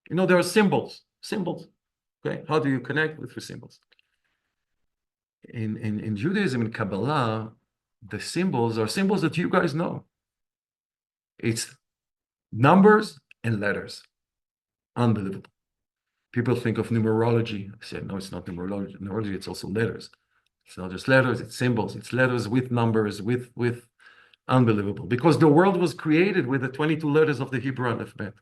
there are symbols. Okay, how do you connect with the symbols? In Judaism and Kabbalah, the symbols are symbols that you guys know. It's numbers and letters. Unbelievable. People think of numerology. I said, no, it's not numerology. Numerology, it's also letters. It's not just letters, it's symbols. It's letters with numbers, with unbelievable. Because the world was created with the 22 letters of the Hebrew alphabet.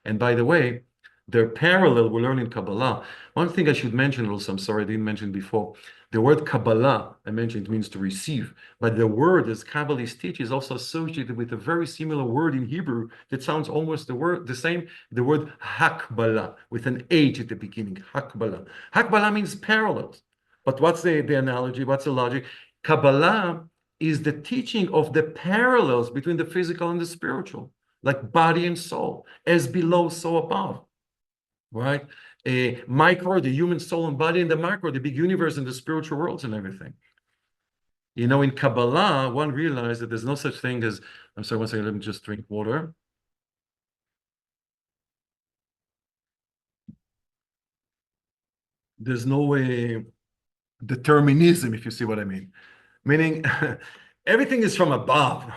And by the way, they're parallel, we learn in Kabbalah. One thing I should mention also, I'm sorry, I didn't mention before. The word Kabbalah, I mentioned, it means to receive. But the word, as Kabbalists teach, is also associated with a very similar word in Hebrew that sounds almost the same, the word Hakbalah, with an H at the beginning, Hakbalah. Hakbalah means parallels. But what's the analogy? What's the logic? Kabbalah is the teaching of the parallels between the physical and the spiritual, like body and soul, as below, so above, right? A micro, the human soul and body, and the macro, the big universe and the spiritual worlds and everything. In Kabbalah, one realized that there's no such thing as, I'm sorry, one second, let me just drink water. There's no determinism, if you see what I mean. Meaning, everything is from above.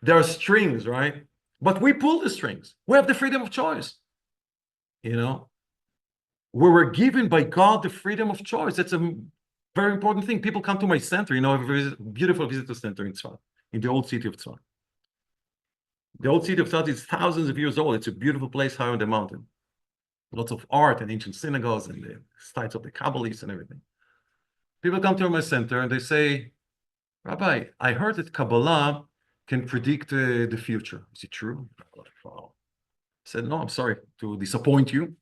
There are strings, right? But we pull the strings. We have the freedom of choice. we were given by God the freedom of choice. That's a very important thing. People come to my center. I have a beautiful visitor center in Tzfat, in the old city of Tzfat. The old city of Tzfat is thousands of years old. It's a beautiful place high on the mountain. Lots of art and ancient synagogues and the sites of the Kabbalists and everything. People come to my center and they say, Rabbi, I heard that Kabbalah can predict the future. Is it true? I said, no, I'm sorry to disappoint you.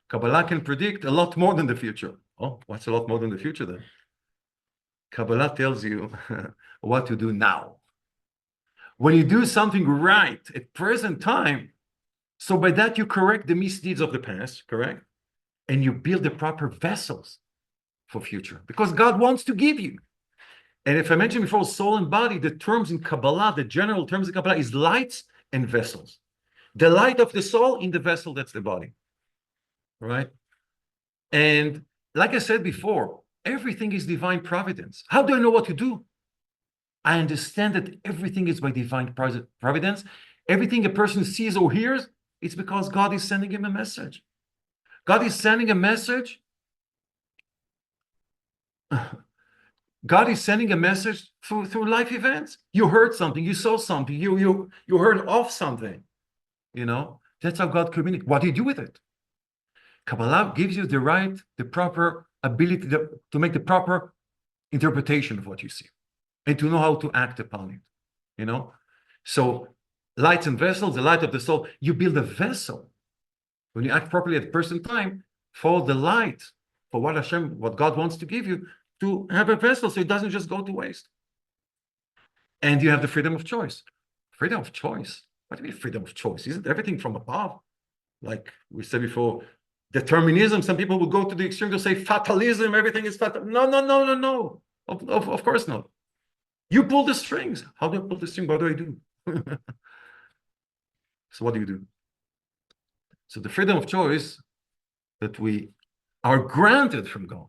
Kabbalah can predict a lot more than the future. Oh, what's a lot more than the future then? Kabbalah tells you what to do now. When you do something right at present time, so by that you correct the misdeeds of the past, correct? And you build the proper vessels for future, because God wants to give you. And if I mentioned before, soul and body, the terms in Kabbalah, the general terms in Kabbalah is lights and vessels. The light of the soul in the vessel, that's the body, right? And like I said before, everything is divine providence. How do I know what to do? I understand that everything is by divine providence. Everything a person sees or hears, it's because God is sending him a message. God is sending a message. God is sending a message through life events. You heard something, you saw something, you heard of something. That's how God communicates. What do you do with it? Kabbalah gives you the proper ability to make the proper interpretation of what you see and to know how to act upon it. So lights and vessels, the light of the soul, you build a vessel. When you act properly at the present time, follow the light for what God wants to give you, to have a vessel so it doesn't just go to waste. And you have the freedom of choice. Freedom of choice? What do you mean freedom of choice? Isn't everything from above? Like we said before, determinism, some people will go to the extreme to say fatalism, everything is fatal. No. Of course not. You pull the strings. How do I pull the string? What do I do? So what do you do? So the freedom of choice that we are granted from God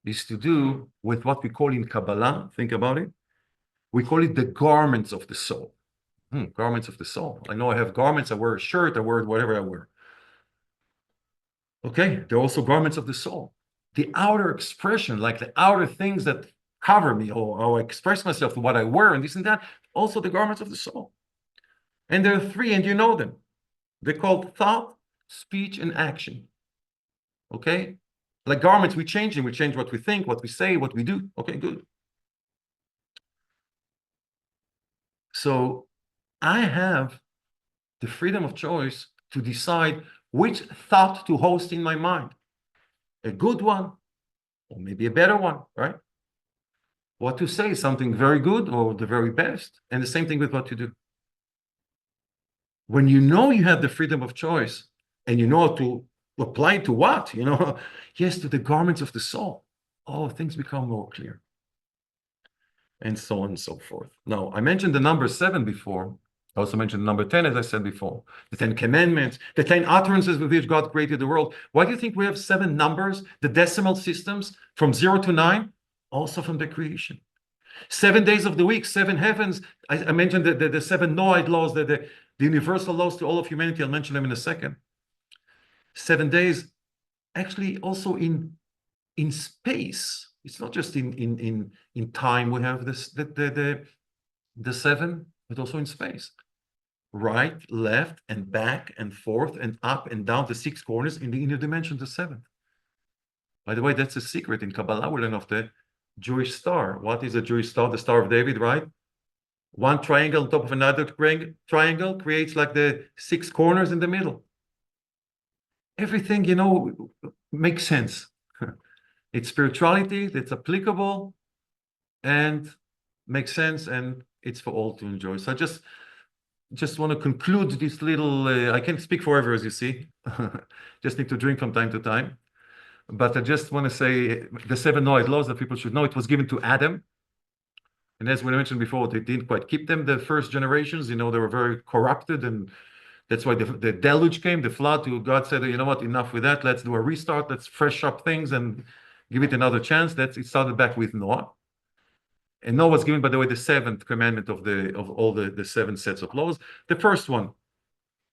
is to do with what we call in Kabbalah, think about it, we call it the garments of the soul. Garments of the soul. I know I have garments, I wear a shirt, I wear whatever I wear. Okay, they're also garments of the soul. The outer expression, like the outer things that cover me, or I express myself, what I wear, and this and that, also the garments of the soul. And there are three, and you know them. They're called thought, speech, and action. Okay? Like garments, we change them. We change what we think, what we say, what we do. Okay, good. So I have the freedom of choice to decide which thought to host in my mind. A good one, or maybe a better one, right? What to say, something very good or the very best. And the same thing with what to do. When you know you have the freedom of choice and you know how to apply it to what, yes, to the garments of the soul, things become more clear. And so on and so forth. Now, I mentioned the number 7 before. I also mentioned the number 10, as I said before. The 10 commandments, the 10 utterances with which God created the world. Why do you think we have 7 numbers, the decimal systems, from 0 to 9? Also from the creation. 7 days of the week, 7 heavens. I mentioned the 7 Noahide laws, the universal laws to all of humanity. I'll mention them in a second. 7 days, actually also in space. It's not just in time we have this the 7, but also in space. Right, left, and back, and forth, and up, and down the 6 corners in the inner dimension, the 7th. By the way, that's a secret in Kabbalah. We learn of the Jewish star. What is a Jewish star? The Star of David, right? One triangle on top of another triangle creates like the 6 corners in the middle. Everything, makes sense. It's spirituality that's applicable and makes sense, and it's for all to enjoy. So I just want to conclude this little, I can't speak forever, as you see. Just need to drink from time to time. But I just want to say the 7 Noahide laws that people should know, it was given to Adam. And as we mentioned before, they didn't quite keep them, the first generations. They were very corrupted, and that's why the deluge came, the flood. God said, you know what, enough with that. Let's do a restart. Let's fresh up things and give it another chance. It started back with Noah. And Noah was given, by the way, the 7th commandment of all the 7 sets of laws. The first one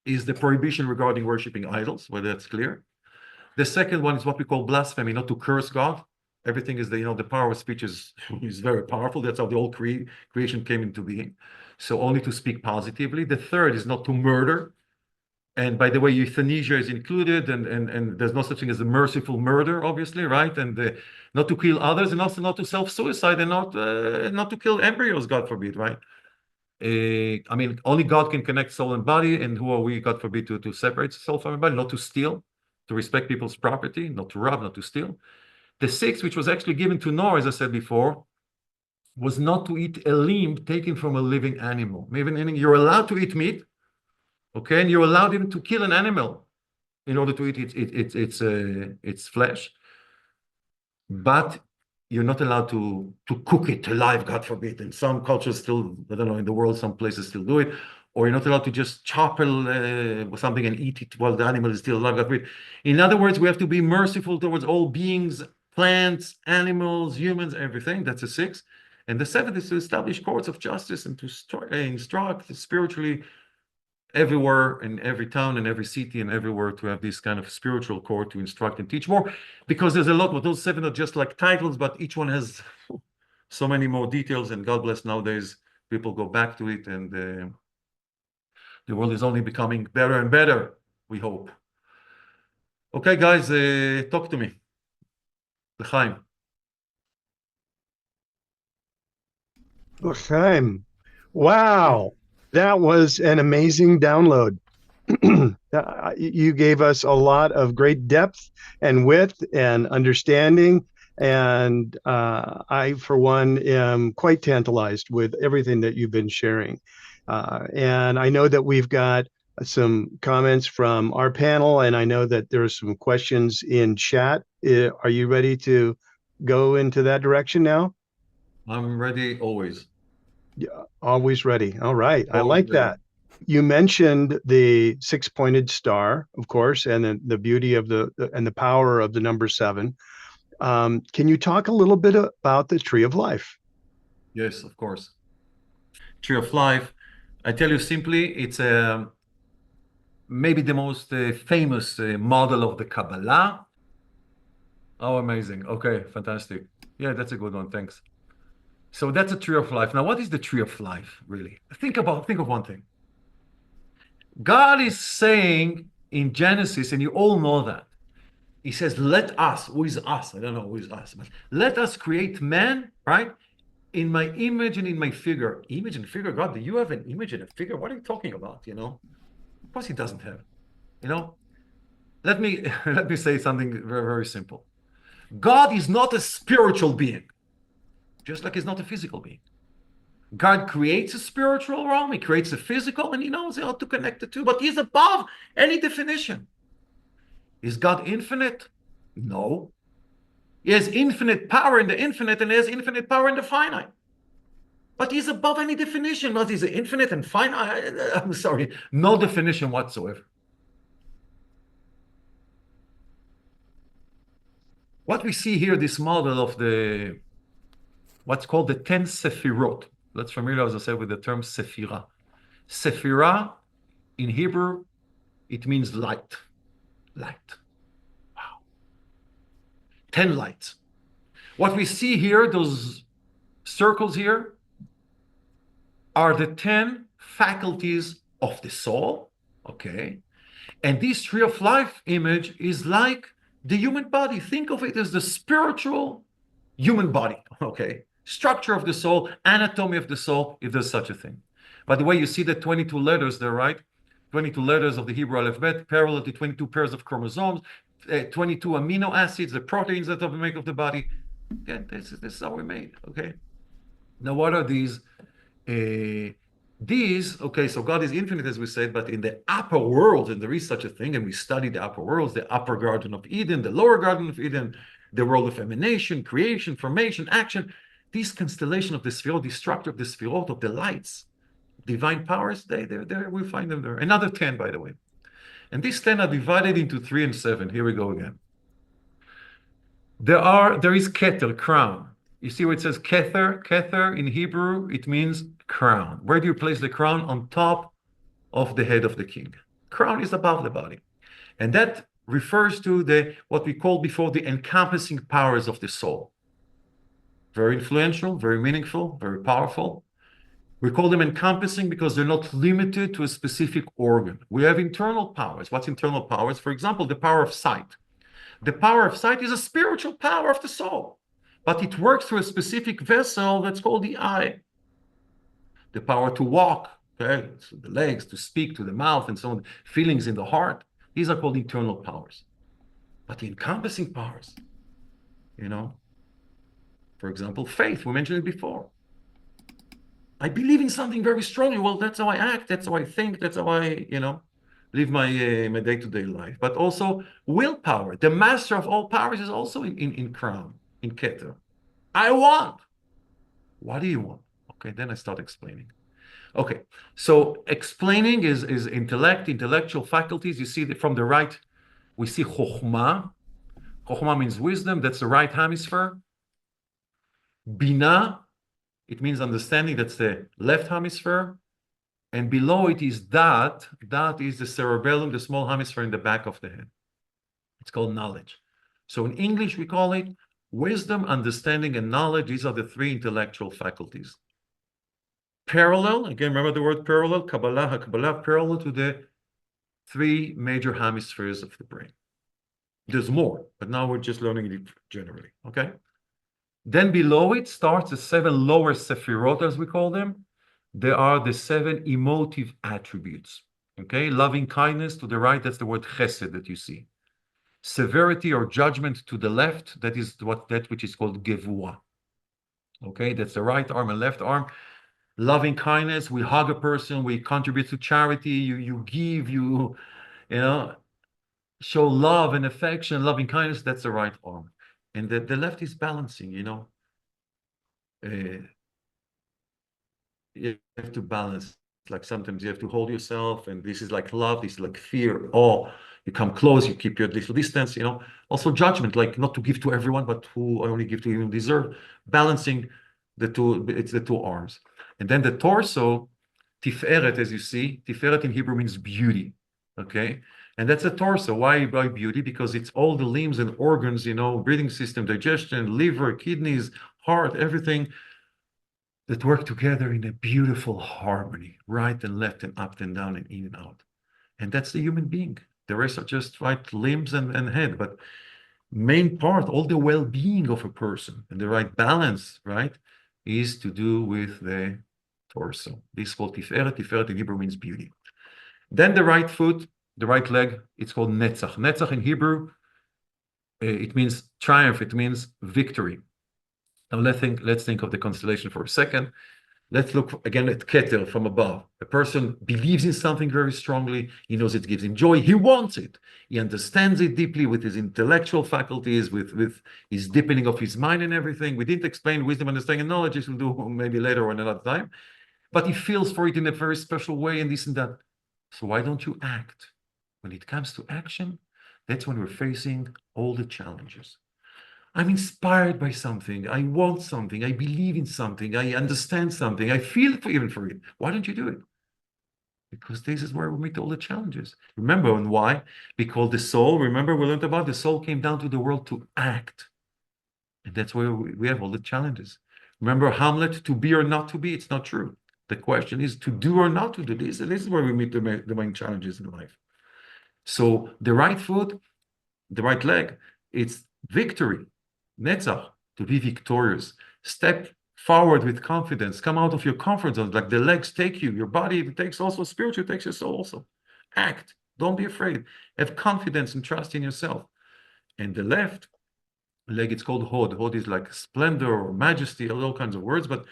is the prohibition regarding worshiping idols, whether that's clear. The second one is what we call blasphemy, not to curse God. Everything is the power of speech is very powerful. That's how the whole creation came into being. So only to speak positively. The third is not to murder. And by the way, euthanasia is included, and there's no such thing as a merciful murder, obviously, right? And not to kill others, and also not to self-suicide, and not to kill embryos, God forbid, right? I mean, only God can connect soul and body, and who are we, God forbid, to separate soul from body? Not to steal, to respect people's property, not to rob, not to steal. The sixth, which was actually given to Noah, as I said before, was not to eat a limb taken from a living animal. Meaning you're allowed to eat meat, okay, and you're allowed even to kill an animal in order to eat its flesh, but you're not allowed to cook it alive, God forbid. And some cultures still, I don't know, in the world, some places still do it. Or you're not allowed to just chop something and eat it while the animal is still alive, God forbid. In other words, we have to be merciful towards all beings, plants, animals, humans, everything. That's a sixth. And the seventh is to establish courts of justice and to instruct spiritually everywhere, in every town and every city and everywhere, to have this kind of spiritual court to instruct and teach more, because there's a lot. But those seven are just like titles, but each one has so many more details. And God bless, nowadays people go back to it, and the world is only becoming better and better, we hope. Okay, guys, talk to me. L'chaim. L'chaim. Wow, that was an amazing download. You gave us a lot of great depth and width and understanding. And I, for one, am quite tantalized with everything that you've been sharing. And I know that we've got some comments from our panel, and I know that there are some questions in chat. Are you ready to go into that direction now? I'm ready always. Yeah, always ready. All right. I Always like ready. that. You mentioned the six-pointed star, of course, and the beauty of and the power of the number 7. Can you talk a little bit about the tree of life? Yes, of course. Tree of life. I tell you simply, it's maybe the most famous model of the Kabbalah. Oh, amazing. Okay, fantastic. Yeah, that's a good one. Thanks. So that's a tree of life. Now, what is the tree of life, really? Think of one thing. God is saying in Genesis, and you all know that, he says, let us, who is us? I don't know who is us, but let us create man, right? In my image and in my figure. Image and figure, God, do you have an image and a figure? What are you talking about, Of course he doesn't have, Let me say something very, very simple. God is not a spiritual being, just like he's not a physical being. God creates a spiritual realm, he creates a physical, and he knows how to connect the two, but he's above any definition. Is God infinite? No. He has infinite power in the infinite, and he has infinite power in the finite. But he's above any definition. But he's infinite and finite. I'm sorry, no definition whatsoever. What we see here, this model of what's called the 10 Sefirot. That's familiar, as I said, with the term Sephira. Sephira, in Hebrew, it means light. Light. Wow. 10 lights. What we see here, those circles here, are the 10 faculties of the soul, okay? And this tree of life image is like the human body. Think of it as the spiritual human body, okay? Structure of the soul, anatomy of the soul, if there's such a thing. By the way, you see the 22 letters there, right? 22 letters of the Hebrew alphabet, parallel to 22 pairs of chromosomes, 22 amino acids, the proteins that make of the body. Again, this is how we're made, okay? Now, what are these? Okay, so God is infinite, as we said, but in the upper world, and there is such a thing, and we study the upper worlds, the upper Garden of Eden, the lower Garden of Eden, the world of emanation, creation, formation, action, this constellation of the Sefirot, the structure of the Sefirot, of the lights, divine powers, we find them there. Another 10, by the way. And these 10 are divided into 3 and 7. Here we go again. There is Keter, crown. You see where it says Kether? Kether in Hebrew, it means crown. Where do you place the crown? On top of the head of the king. Crown is above the body. And that refers to the what we called before the encompassing powers of the soul. Very influential, very meaningful, very powerful. We call them encompassing because they're not limited to a specific organ. We have internal powers. What's internal powers? For example, the power of sight. The power of sight is a spiritual power of the soul, but it works through a specific vessel that's called the eye. The power to walk, okay, so the legs, to speak, to the mouth, and so on, feelings in the heart. These are called internal powers. But the encompassing powers, for example, faith, we mentioned it before. I believe in something very strongly. Well, that's how I act. That's how I think. That's how I, live my day-to-day life. But also willpower. The master of all powers is also in crown, in Keter. I want. What do you want? Okay, then I start explaining. Okay, so explaining is intellectual faculties. You see that from the right, we see chokhmah. Chokhmah means wisdom. That's the right hemisphere. Bina, it means understanding. That's the left hemisphere. And below it is dat. Dat is the cerebellum, the small hemisphere in the back of the head. It's called knowledge. So in English, we call it wisdom, understanding, and knowledge. These are the three intellectual faculties. Parallel, again, remember the word parallel, Kabbalah, parallel to the three major hemispheres of the brain. There's more, but now we're just learning it generally, okay? Then below it starts the 7 lower sephirot, as we call them. There are the 7 emotive attributes, okay? Loving kindness to the right, that's the word chesed that you see. Severity or judgment to the left, that which is called gevura, okay? That's the right arm and left arm. Loving kindness, we hug a person, we contribute to charity, you give, show love and affection, loving kindness, that's the right arm. And the left is balancing, you have to balance. Like sometimes you have to hold yourself, and this is like love, this is like fear, awe. You come close, you keep your little distance, Also judgment, like not to give to everyone, but who I only give to you who deserve. Balancing the two, it's the 2 arms. And then the torso, tiferet, as you see, tiferet in Hebrew means beauty, okay? And that's a torso. Why beauty? Because it's all the limbs and organs, breathing system, digestion, liver, kidneys, heart, everything that work together in a beautiful harmony, right and left and up and down and in and out. And that's the human being. The rest are just right limbs and head, but main part, all the well-being of a person and the right balance, right, is to do with the torso. This is called tiferet. Tiferet in Hebrew means beauty. Then the right foot, the right leg, it's called netzach. Netzach in Hebrew, it means triumph. It means victory. Now let's think of the constellation for a second. Let's look again at Keter from above. A person believes in something very strongly. He knows it gives him joy. He wants it. He understands it deeply with his intellectual faculties, with his deepening of his mind and everything. We didn't explain wisdom, understanding, and knowledge. This we'll do maybe later or another time. But he feels for it in a very special way and this and that. So why don't you act? When it comes to action, that's when we're facing all the challenges. I'm inspired by something. I want something. I believe in something. I understand something. I feel even for it. Why don't you do it? Because this is where we meet all the challenges. Remember, and why? Because the soul, remember we learned about the soul came down to the world to act. And that's where we have all the challenges. Remember Hamlet, to be or not to be? It's not true. The question is to do or not to do this. And this is where we meet the main challenges in life. So the right foot, the right leg, it's victory. Netzach, to be victorious. Step forward with confidence. Come out of your comfort zone. Like the legs take you. Your body takes also spiritual, takes your soul also. Act. Don't be afraid. Have confidence and trust in yourself. And the left leg, it's called hod. Hod is like splendor or majesty, all kinds of words, but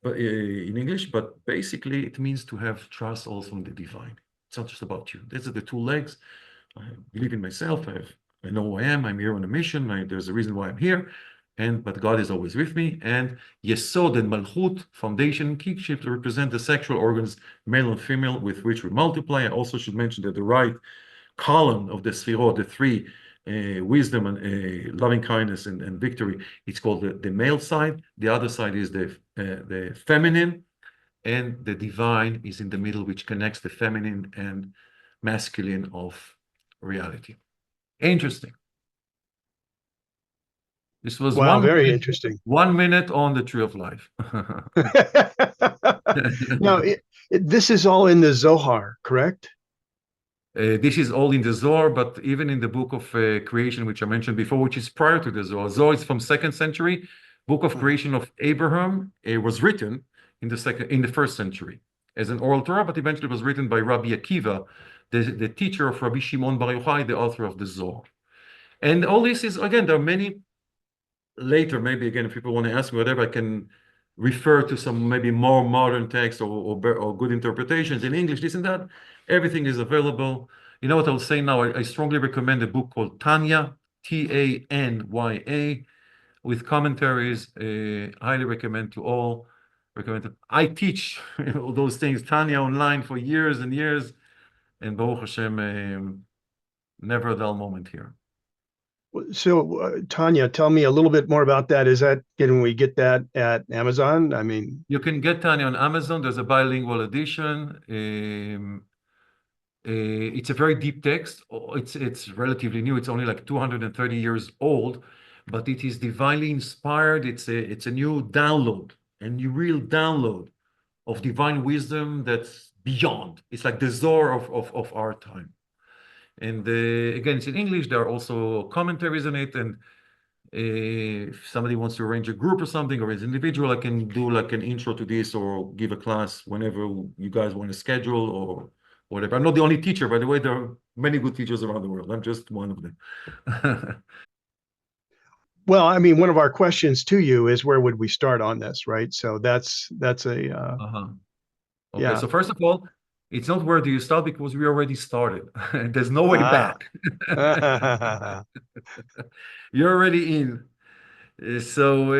in English, but basically it means to have trust also in the divine. It's not just about you. These are the 2 legs. I believe in myself. I know who I am. I'm here on a mission. There's a reason why I'm here. But God is always with me. And Yesod and Malchut, foundation and kingship, to represent the sexual organs, male and female, with which we multiply. I also should mention that the right column of the Sfirot, the 3, wisdom and loving kindness and victory, it's called the male side. The other side is the feminine. And the divine is in the middle, which connects the feminine and masculine of reality. Interesting. This was Wow, very interesting. 1 minute on the tree of life. Now, this is all in the Zohar, correct? This is all in the Zohar, but even in the book of creation, which I mentioned before, which is prior to the Zohar. Zohar is from 2nd century. Book of creation of Abraham was written in the 1st century as an oral Torah, but eventually was written by Rabbi Akiva, the teacher of Rabbi Shimon Bar Yochai, the author of the Zohar. And all this is, again, there are many later, maybe again, if people want to ask me whatever, I can refer to some maybe more modern text or good interpretations in English, this and that. Everything is available. You know what I'll say now? I strongly recommend a book called Tanya, Tanya, with commentaries. Highly recommend to all. I teach all those things, Tanya, online for years and years, and Baruch Hashem, never a dull moment here. So, Tanya, tell me a little bit more about that. Can we get that at Amazon? I mean, you can get Tanya on Amazon. There's a bilingual edition. It's a very deep text. It's relatively new. It's only like 230 years old, but it is divinely inspired. It's a new download, a new real download of divine wisdom that's beyond. It's like the Zohar of our time. And again, it's in English. There are also commentaries on it. And if somebody wants to arrange a group or something, or as an individual, I can do like an intro to this or give a class whenever you guys want to schedule or whatever. I'm not the only teacher, by the way. There are many good teachers around the world. I'm just one of them. well, I mean, one of our questions to you is where would we start on this, right? So that's Okay, yeah. so first of all, it's not where do you start because we already started. There's no way back. You're already in. So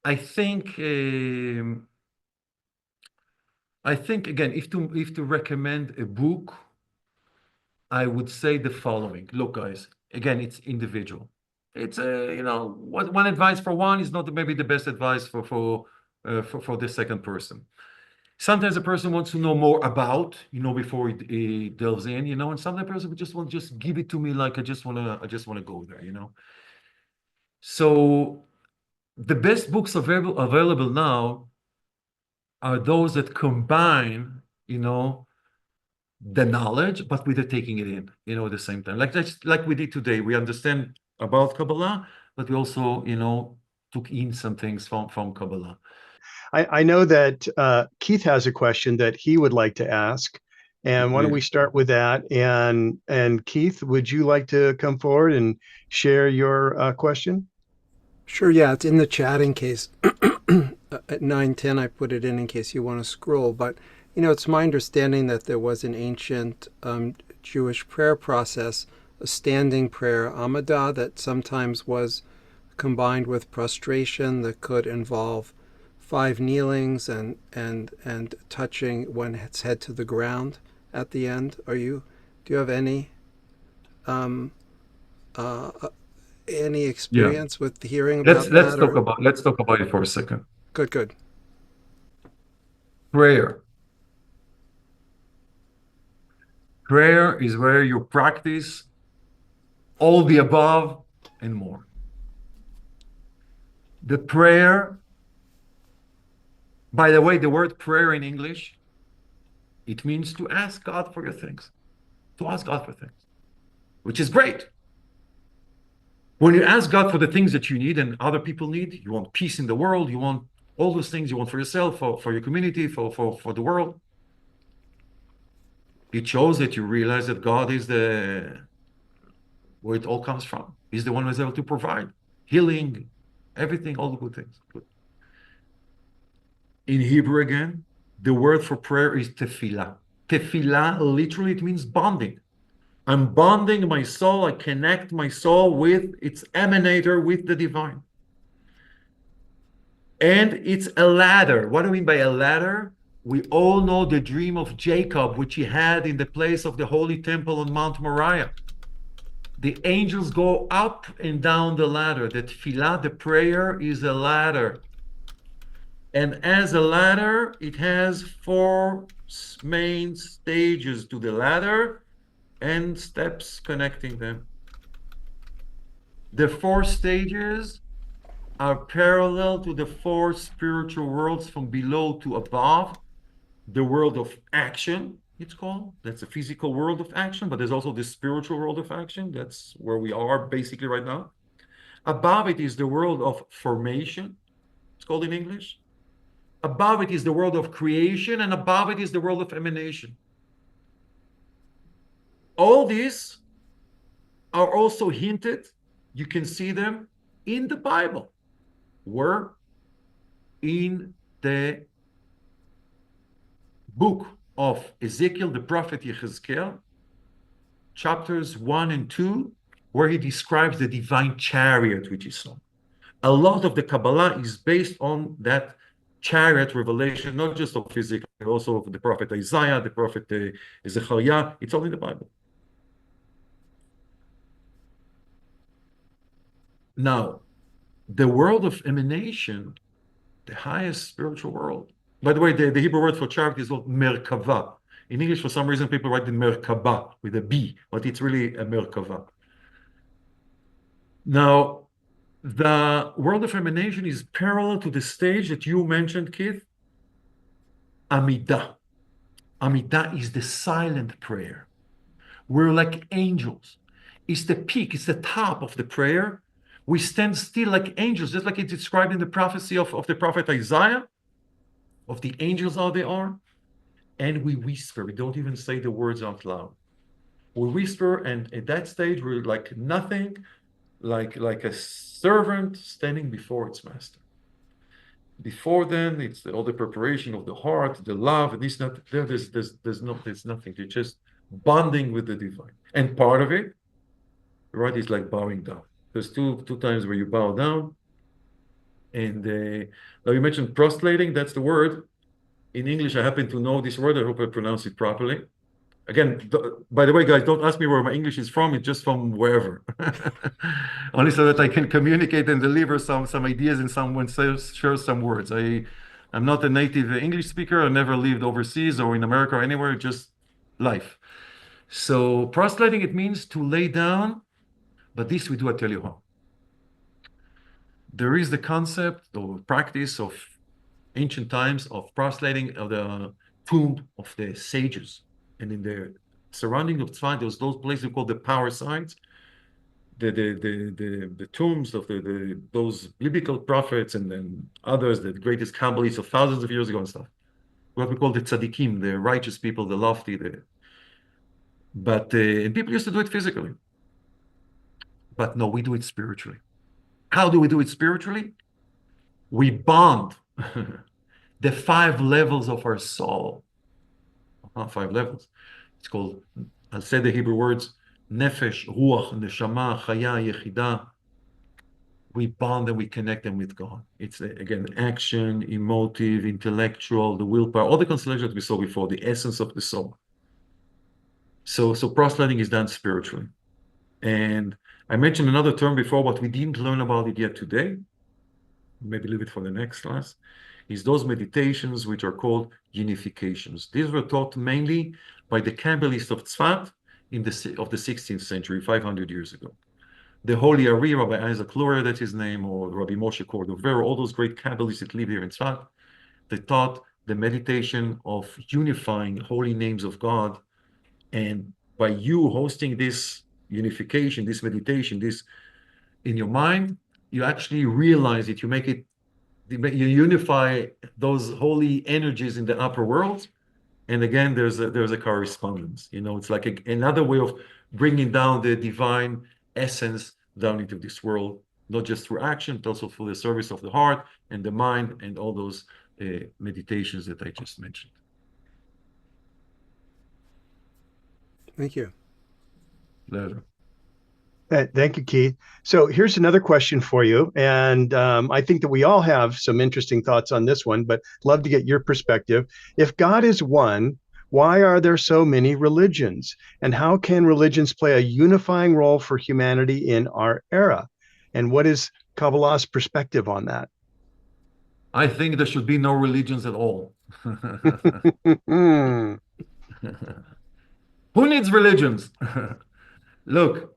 I think again, if to recommend a book, I would say the following. Look, guys, again, it's individual. It's one advice for one is not maybe the best advice for the second person. Sometimes a person wants to know more about, before he delves in, and sometimes a person would just give it to me like I just want to go there, So the best books available now are those that combine, the knowledge, but with the taking it in, at the same time. Like we did today. We understand about Kabbalah, but we also, took in some things from Kabbalah. I know that Keith has a question that he would like to ask. And why don't we start with that? And Keith, would you like to come forward and share your question? Sure, yeah, it's in the chat in case at 9:10 I put it in case you want to scroll. But, it's my understanding that there was an ancient Jewish prayer process, a standing prayer, Amidah, that sometimes was combined with prostration that could involve 5 kneelings and touching one's head to the ground at the end. Do you have any experience with hearing about that? Let's talk about it for a second. Good. Prayer is where you practice all the above and more. The prayer, by the way, the word prayer in English, it means to ask God for your things. To ask God for things, which is great. When you ask God for the things that you need and other people need, you want peace in the world, you want all those things you want for yourself, for your community, for the world. It shows that you realize that God is where it all comes from. He's the one who is able to provide healing, everything, all the good things. Good. In Hebrew again, the word for prayer is tefillah. Tefillah, literally, it means bonding. I'm bonding my soul. I connect my soul with its emanator, with the divine. And it's a ladder. What do I mean by a ladder? We all know the dream of Jacob, which he had in the place of the Holy Temple on Mount Moriah. The angels go up and down the ladder. The tefillah, the prayer, is a ladder. And as a ladder, it has four main stages to the ladder and steps connecting them. The four stages are parallel to the four spiritual worlds from below to above. The world of action, it's called. That's a physical world of action, but there's also the spiritual world of action. That's where we are basically right now. Above it is the world of formation, it's called in English. Above it is the world of creation, and above it is the world of emanation. All these are also hinted, you can see them in the Bible. Where? In the book of Ezekiel, the prophet Yechezkel, chapters 1 and 2, where he describes the divine chariot which he saw. A lot of the Kabbalah is based on that chariot revelation, not just of Ezekiel, also of the prophet Isaiah, the prophet Zechariah. It's all in the Bible. Now, the world of emanation, the highest spiritual world. By the way, the Hebrew word for chariot is called merkava. In English, for some reason, people write the merkaba with a B, but it's really a merkava. Now, the world of emanation is parallel to the stage that you mentioned, Keith, Amidah. Amidah is the silent prayer. We're like angels. It's the peak, it's the top of the prayer. We stand still like angels, just like it's described in the prophecy of the prophet Isaiah, of the angels how they are. And we whisper, we don't even say the words out loud. We whisper, and at that stage, we're like nothing, like a servant standing before its master. Before then, it's all the preparation of the heart, the love, and this, not there. There's nothing. You're just bonding with the divine. And part of it, right, is like bowing down. There's two times where you bow down. And now you mentioned prostrating, that's the word. In English, I happen to know this word. I hope I pronounce it properly. Again, by the way, guys, don't ask me where my English is from. It's just from wherever. Only so that I can communicate and deliver some ideas and someone shares some words. I'm not a native English speaker. I never lived overseas or in America or anywhere, just life. So prostrating, it means to lay down, but this we do, I tell you how. There is the concept or practice of ancient times of prostrating of the tomb of the sages. And in the surrounding of Tzfat, there's those places called the power sites, the tombs of those biblical prophets and then others, the greatest Kabbalists of thousands of years ago and stuff. What we call the tzaddikim, the righteous people, the lofty. And people used to do it physically. But no, we do it spiritually. How do we do it spiritually? We bond the 5 levels of our soul. 5 levels. It's called, I'll say the Hebrew words, nefesh, ruach, neshama, chaya, yechida. We bond and we connect them with God. It's, again, action, emotive, intellectual, the willpower, all the constellations we saw before, the essence of the soul. So prostrating is done spiritually. And I mentioned another term before, but we didn't learn about it yet today. Maybe leave it for the next class. Is those meditations which are called unifications. These were taught mainly by the Kabbalists of Tzfat of the 16th century, 500 years ago. The Holy Ari, Rabbi Isaac Luria, that's his name, or Rabbi Moshe Cordovero, all those great Kabbalists that live here in Tzfat, they taught the meditation of unifying holy names of God. And by you hosting this unification, this meditation, this in your mind, you actually realize it, you unify those holy energies in the upper world. And again, there's a correspondence. It's like another way of bringing down the divine essence down into this world, not just through action, but also through the service of the heart and the mind and all those meditations that I just mentioned. Thank you. Pleasure. Thank you, Keith. So here's another question for you. And I think that we all have some interesting thoughts on this one, but love to get your perspective. If God is one, why are there so many religions? And how can religions play a unifying role for humanity in our era? And what is Kabbalah's perspective on that? I think there should be no religions at all. Mm. Who needs religions? Look,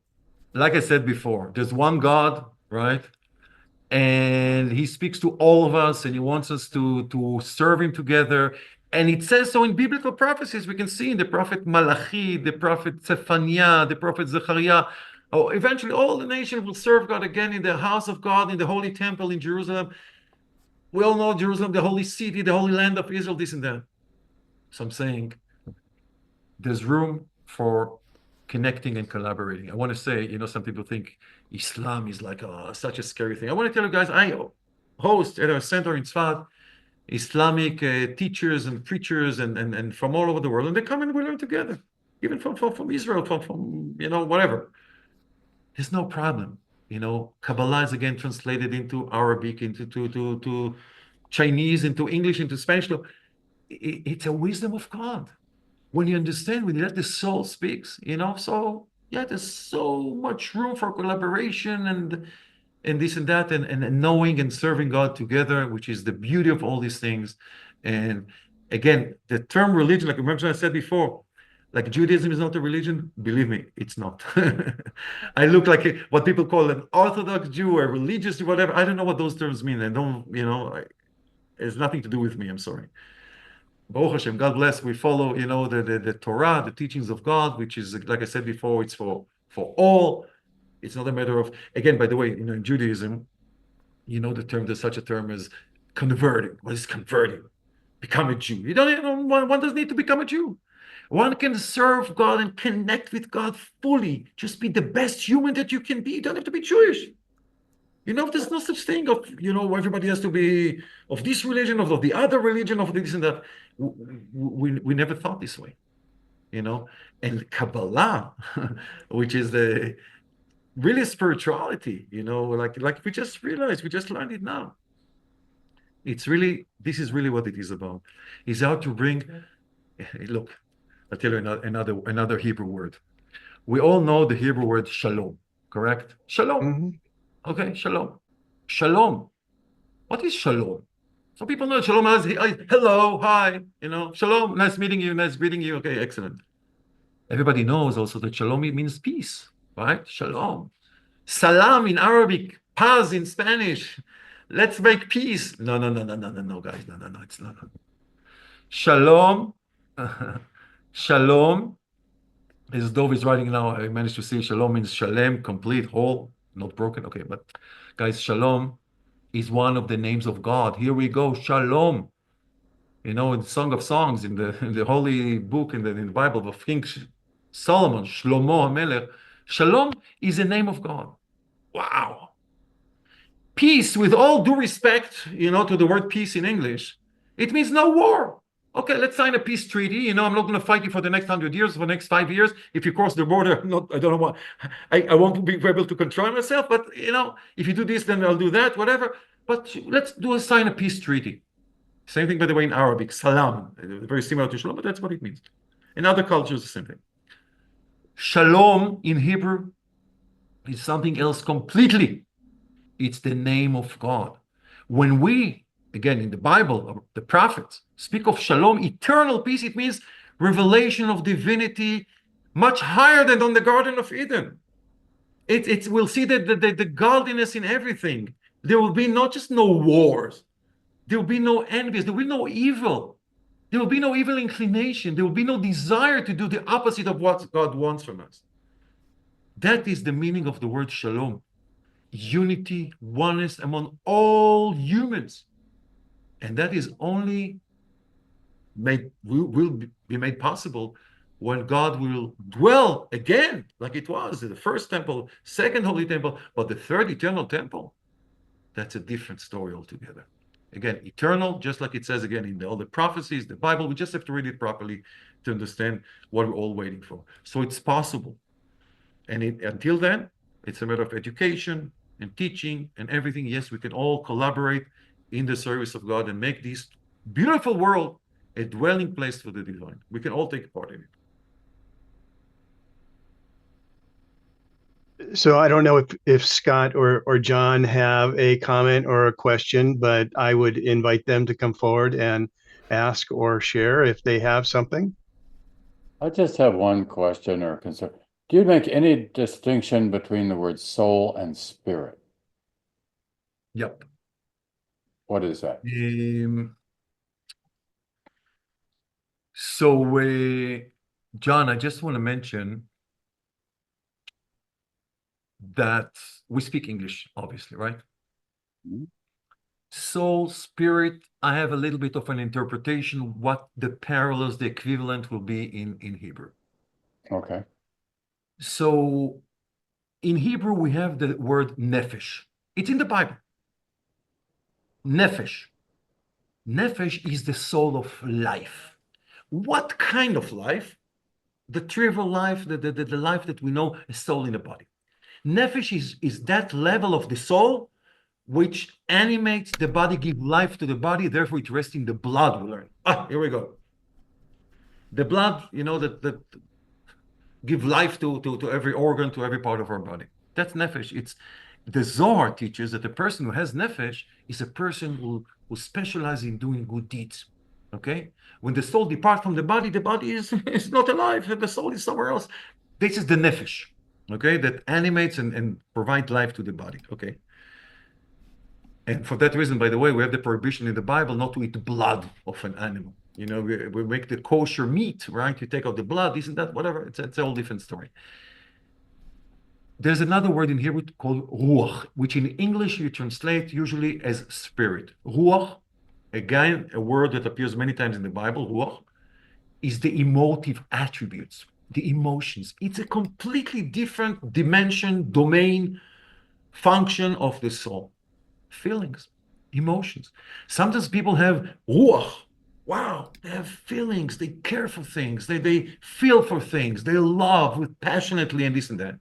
like I said before, there's one God, right? And he speaks to all of us and he wants us to serve him together. And it says so in biblical prophecies. We can see in the prophet Malachi, the prophet Zephaniah, the prophet Zechariah. Oh, eventually all the nations will serve God again in the house of God, in the holy temple in Jerusalem. We all know Jerusalem, the holy city, the holy land of Israel, this and that. So I'm saying there's room for connecting and collaborating. I want to say, some people think Islam is like such a scary thing. I want to tell you guys, I host at a center in Tzfat Islamic teachers and preachers and from all over the world, and they come and we learn together, even from Israel, from whatever. There's no problem. Kabbalah is again translated into Arabic, into to Chinese, into English, into Spanish. It's a wisdom of God. When you understand, when you let the soul speaks, so yeah, there's so much room for collaboration and this and that and knowing and serving God together, which is the beauty of all these things. And again, the term religion, like remember I said before, like Judaism is not a religion. Believe me, it's not. I look like what people call an Orthodox Jew, a religious Jew, whatever. I don't know what those terms mean. I don't, it has nothing to do with me. I'm sorry. Baruch Hashem, God bless. We follow, the Torah, the teachings of God, which is, like I said before, it's for all. It's not a matter of, again, by the way, in Judaism, there's such a term as converting. What is converting? Become a Jew. You don't, one doesn't need to become a Jew. One can serve God and connect with God fully. Just be the best human that you can be. You don't have to be Jewish. There's no such thing of, everybody has to be of this religion, of the other religion, of this and that. We never thought this way, And Kabbalah, which is the really spirituality, like we just realized, we just learned it now. This is really what it is about. It's out to bring, look, I'll tell you another Hebrew word. We all know the Hebrew word shalom, correct? Shalom. Mm-hmm. Okay, shalom. Shalom. What is shalom? Some people know shalom as hello, hi, shalom, nice meeting you, nice greeting you. Okay, excellent. Everybody knows also that shalom means peace, right? Shalom. Salam in Arabic, paz in Spanish. Let's make peace. No, guys. No, it's not. Shalom. Shalom. As Dov is writing now, I managed to see shalom means shalem, complete, whole, not broken. Okay, but guys, shalom is one of the names of God. Here we go, shalom. In Song of Songs, in the holy book, in the Bible of King Solomon, Shlomo HaMelech, shalom is a name of God. Wow. Peace, with all due respect, to the word peace in English, it means no war. Okay, let's sign a peace treaty. I'm not going to fight you for the next 100 years, for the next 5 years. If you cross the border, I don't know what, I won't be able to control myself. But, if you do this, then I'll do that, whatever. But let's sign a peace treaty. Same thing, by the way, in Arabic, salam, very similar to shalom, but that's what it means. In other cultures, the same thing. Shalom in Hebrew is something else completely. It's the name of God. When we, again, in the Bible, the prophets speak of shalom, eternal peace, it means revelation of divinity much higher than on the Garden of Eden. We'll see the godliness in everything. There will be not just no wars. There will be no envies. There will be no evil. There will be no evil inclination. There will be no desire to do the opposite of what God wants from us. That is the meaning of the word shalom. Unity, oneness among all humans. And that is only will be made possible when God will dwell again, like it was in the first temple, second holy temple, but the third eternal temple, that's a different story altogether. Again, eternal, just like it says again in all the prophecies, the Bible, we just have to read it properly to understand what we're all waiting for. So it's possible. And until then, it's a matter of education and teaching and everything. Yes, we can all collaborate in the service of God and make this beautiful world a dwelling place for the divine. We can all take part in So I don't know if Scott or John have a comment or a question, but I would invite them to come forward and ask or share if they have something. I just have one question or concern. Do you make any distinction between the words soul and spirit? Yep. What is that? John, I just want to mention that we speak English, obviously, right? Mhm. Soul, spirit, I have a little bit of an interpretation what the parallels, the equivalent will be in Hebrew. Okay. So in Hebrew, we have the word nefesh. It's in the Bible. Nefesh. Nefesh is the soul of life. What kind of life? The trivial life, the life that we know, a soul in the body. Nefesh is that level of the soul which animates the body, give life to the body, therefore it rests in the blood, we learn. Here we go. The blood, that give life to every organ, to every part of our body. That's nefesh. It's the Zohar teaches that the person who has nefesh is a person who specializes in doing good deeds. Okay? When the soul departs from the body is not alive. The soul is somewhere else. This is the nefesh, okay, that animates and provides life to the body. Okay. And for that reason, by the way, we have the prohibition in the Bible not to eat the blood of an animal. We make the kosher meat, right? You take out the blood, isn't that whatever? It's a whole different story. There's another word in Hebrew called ruach, which in English you translate usually as spirit. Ruach, again, a word that appears many times in the Bible, ruach, is the emotive attributes, the emotions. It's a completely different dimension, domain, function of the soul. Feelings, emotions. Sometimes people have ruach. Wow, they have feelings. They care for things. They feel for things. They love with passionately and this and that.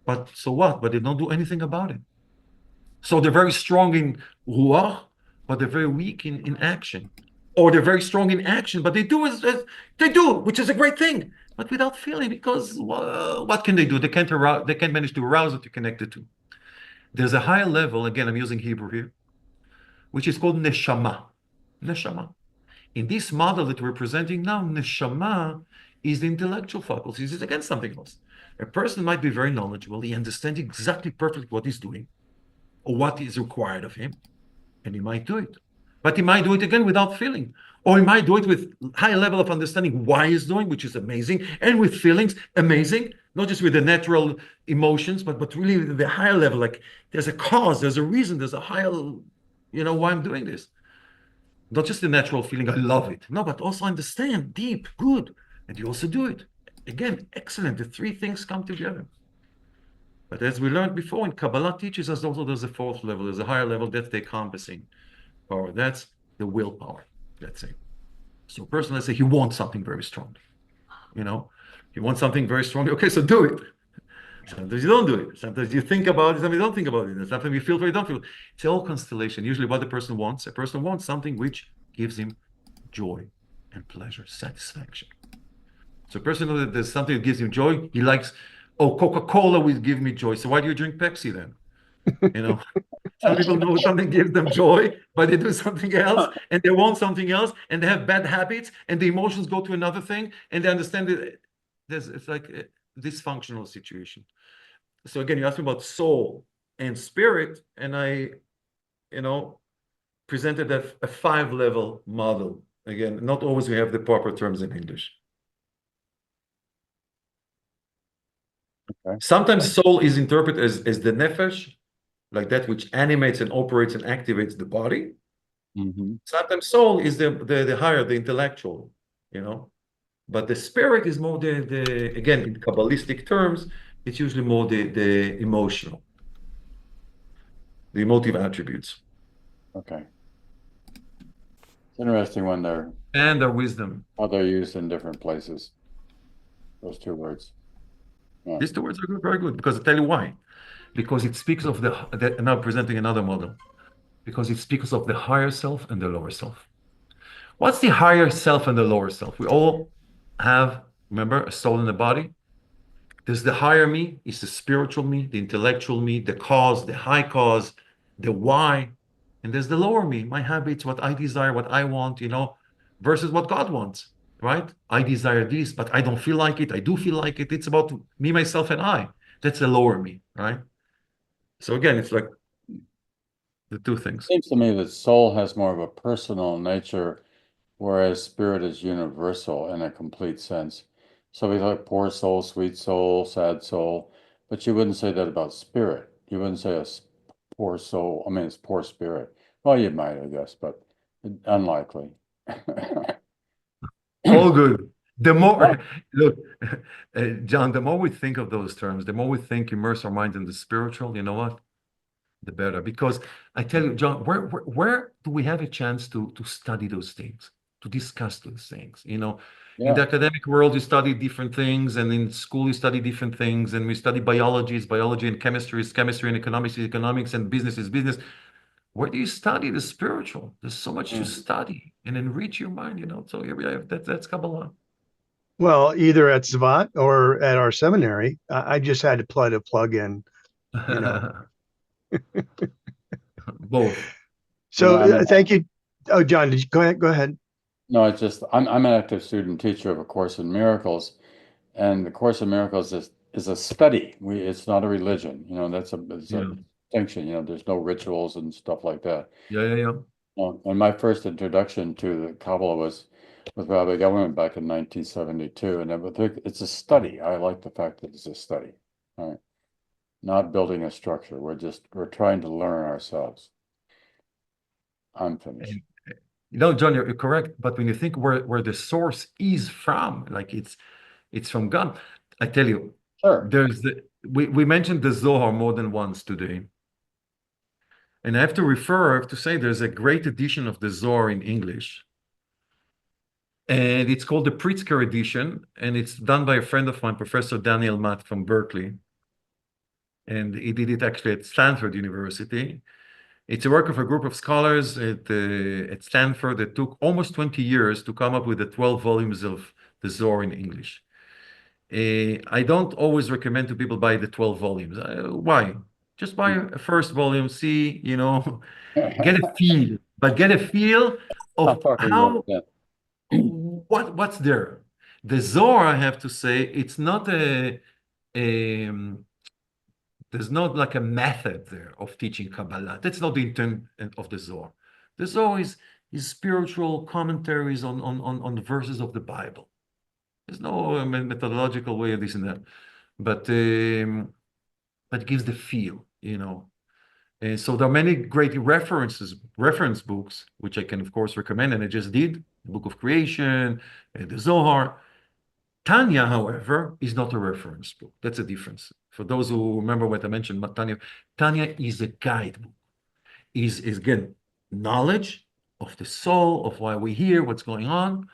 But so what? But they don't do anything about it. So they're very strong in ruach, but they're very weak in action. Or they're very strong in action, but they do as they do, which is a great thing, but without feeling, because what can they do? They can't manage to arouse it to connect the two. There's a higher level, again, I'm using Hebrew here, which is called neshama. Neshama. In this model that we're presenting now, neshama is the intellectual faculties. It's again something else. A person might be very knowledgeable. He understands exactly perfectly what he's doing or what is required of him, and he might do it. But he might do it again without feeling. Or he might do it with high level of understanding why he's doing, which is amazing, and with feelings, amazing, not just with the natural emotions, but really the higher level, like there's a cause, there's a reason, there's a higher, why I'm doing this. Not just the natural feeling, I love it. No, but also understand, deep, good, and you also do it. Again, excellent. The three things come together. But as we learned before, in Kabbalah teaches us also there's a fourth level, there's a higher level, that's the encompassing power. That's the willpower, let's say. So a person, let's say he wants something very strong. He wants something very strong. Okay, so do it. Sometimes you don't do it. Sometimes you think about it, sometimes you don't think about it. And sometimes you feel for it, you don't feel it. It's all constellation. Usually what a person wants something which gives him joy and pleasure, satisfaction. So a person knows that there's something that gives him joy. He likes, Coca-Cola will give me joy. So why do you drink Pepsi then? Some people know something gives them joy, but they do something else and they want something else and they have bad habits and the emotions go to another thing and they understand that it's like a dysfunctional situation. So again, you asked me about soul and spirit, and I, presented a 5-level model. Again, not always we have the proper terms in English. Okay. Sometimes soul is interpreted as the nefesh, like that which animates and operates and activates the body. Mm-hmm. Sometimes soul is the higher, the intellectual, but the spirit is more the again, in Kabbalistic terms, it's usually more the emotional, the emotive attributes. Okay. It's interesting when And their wisdom. how they're used in different places. Those two words. Yeah. These two words are very good because I tell you why. Because it speaks of now presenting another model. Because it speaks of the higher self and the lower self. What's the higher self and the lower self? We all have, remember, a soul and a body. There's the higher me, it's the spiritual me, the intellectual me, the cause, the high cause, the why. And there's the lower me, my habits, what I desire, what I want, versus what God wants, right? I desire this, but I don't feel like it. I do feel like it. It's about me, myself, and I. That's the lower me, right? So again, it's like the two things. Seems to me that soul has more of a personal nature, whereas spirit is universal in a complete sense. So we like poor soul, sweet soul, sad soul, but you wouldn't say that about spirit. You wouldn't say poor soul. I mean, it's poor spirit. Well, you might, I guess, but unlikely. All good. The Well, more, look, John, the more we think of those terms, the more we think, immerse our mind in the spiritual, you know what? The better. Because I tell you, John, where do we have a chance to study those things, to discuss those things? In yeah. the academic world, you study different things, and in school, you study different things, and we study biology is biology, and chemistry is chemistry, and economics is economics, and business is business. Where do you study the spiritual? There's so much to Mm. study and enrich your mind, So here we have that's Kabbalah. Well, either at Tzfat or at our seminary. I just had to plug in, you know. Both. So I'm an thank you. Oh, John, did you go ahead? Go ahead. no, it's just I'm an active student teacher of A Course in Miracles, and the Course in Miracles is a study. It's not a religion. That's it's a Yeah. distinction. There's no rituals and stuff like that. Yeah. And my first introduction to the Kabbalah was with Rabbi Eyal Riess back in 1972, and it's a study. I like the fact that it's a study. All right, not building a structure. We're trying to learn ourselves. I'm finished. John, you're correct. But when you think where the source is from, like it's from God. I tell you, Sure. we mentioned the Zohar more than once today. And I have to say there's a great edition of the Zohar in English. And it's called the Pritzker edition, and it's done by a friend of mine, Professor Daniel Matt from Berkeley. And he did it actually at Stanford University. It's a work of a group of scholars at Stanford that took almost 20 years to come up with the 12 volumes of the Zohar in English. I don't always recommend to people buy the 12 volumes. Why? Just buy a first volume, see, get a feel, but get a feel How of far can you go? Yeah. what's there. The Zohar, I have to say, it's not there's not like a method there of teaching Kabbalah. That's not the intent of the Zohar. The Zohar is spiritual commentaries on the verses of the Bible. There's no methodological way of this and that, but it gives the feel. And so there are many great reference books, which I can of course recommend, and I just did the Book of Creation, the Zohar. Tanya, however, is not a reference book. That's a difference. For those who remember what I mentioned, Tanya is a guidebook. Is again knowledge of the soul, of why we're here, what's going on,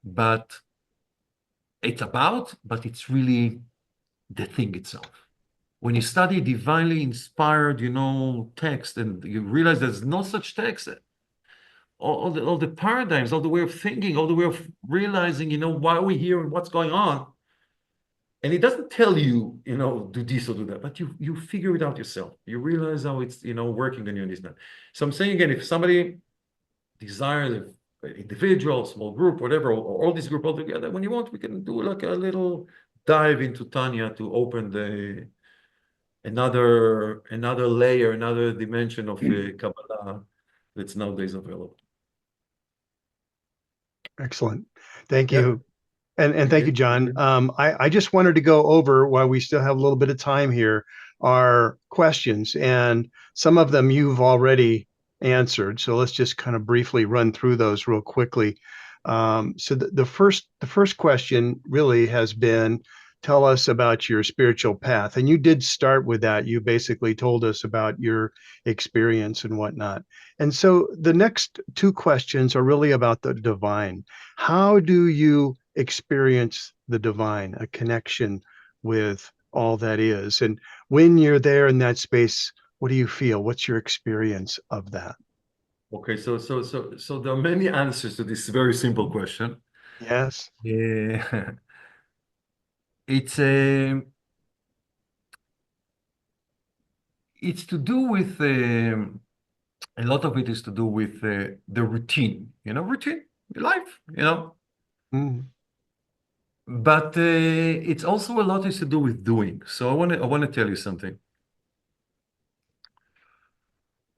but it's really the thing itself. When you study divinely inspired, text, and you realize there's no such text, all the paradigms, all the way of thinking, all the way of realizing, why we're here and what's going on. And it doesn't tell you, do this or do that, but you figure it out yourself. You realize how it's, working on you and this and that. So I'm saying again, if somebody desires an individual, small group, whatever, or all this group all together, when you want, we can do like a little dive into Tanya to open another layer, another dimension of Kabbalah that's nowadays available. Excellent. Thank Yeah. you. And thank you, John. I just wanted to go over, while we still have a little bit of time here, our questions, and some of them you've already answered. So let's just kind of briefly run through those real quickly. So the first question really has been, tell us about your spiritual path. And you did start with that. You basically told us about your experience and whatnot. And so the next two questions are really about the divine. How do you experience the divine, a connection with all that is? And when you're there in that space, what do you feel? What's your experience of that? Okay, so there are many answers to this very simple question. Yes. Yeah. It's a it's to do with a lot of it is to do with the routine, routine, life, Mm. But it's also a lot is to do with doing. So I want to tell you something.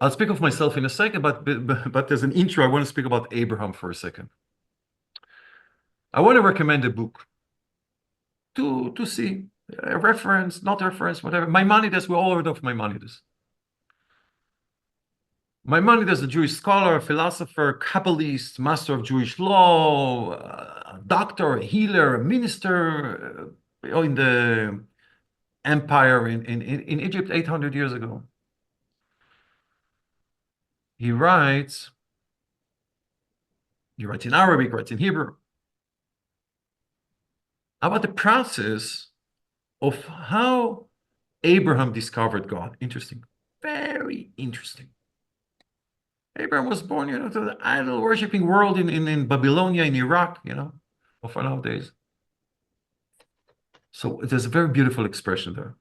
I'll speak of myself in a second, but as an intro, I want to speak about Abraham for a second. I want to recommend a book to see a reference, not a reference, whatever. Maimonides, we all heard of Maimonides. Maimonides, a Jewish scholar, philosopher, Kabbalist, master of Jewish law, doctor, a healer, a minister in the empire in Egypt 800 years ago. He writes in Arabic, writes in Hebrew, about the process of how Abraham discovered God. Interesting. Very interesting. Abraham was born, to the idol-worshipping world in Babylonia, in Iraq, of our nowadays. So there's a very beautiful expression there.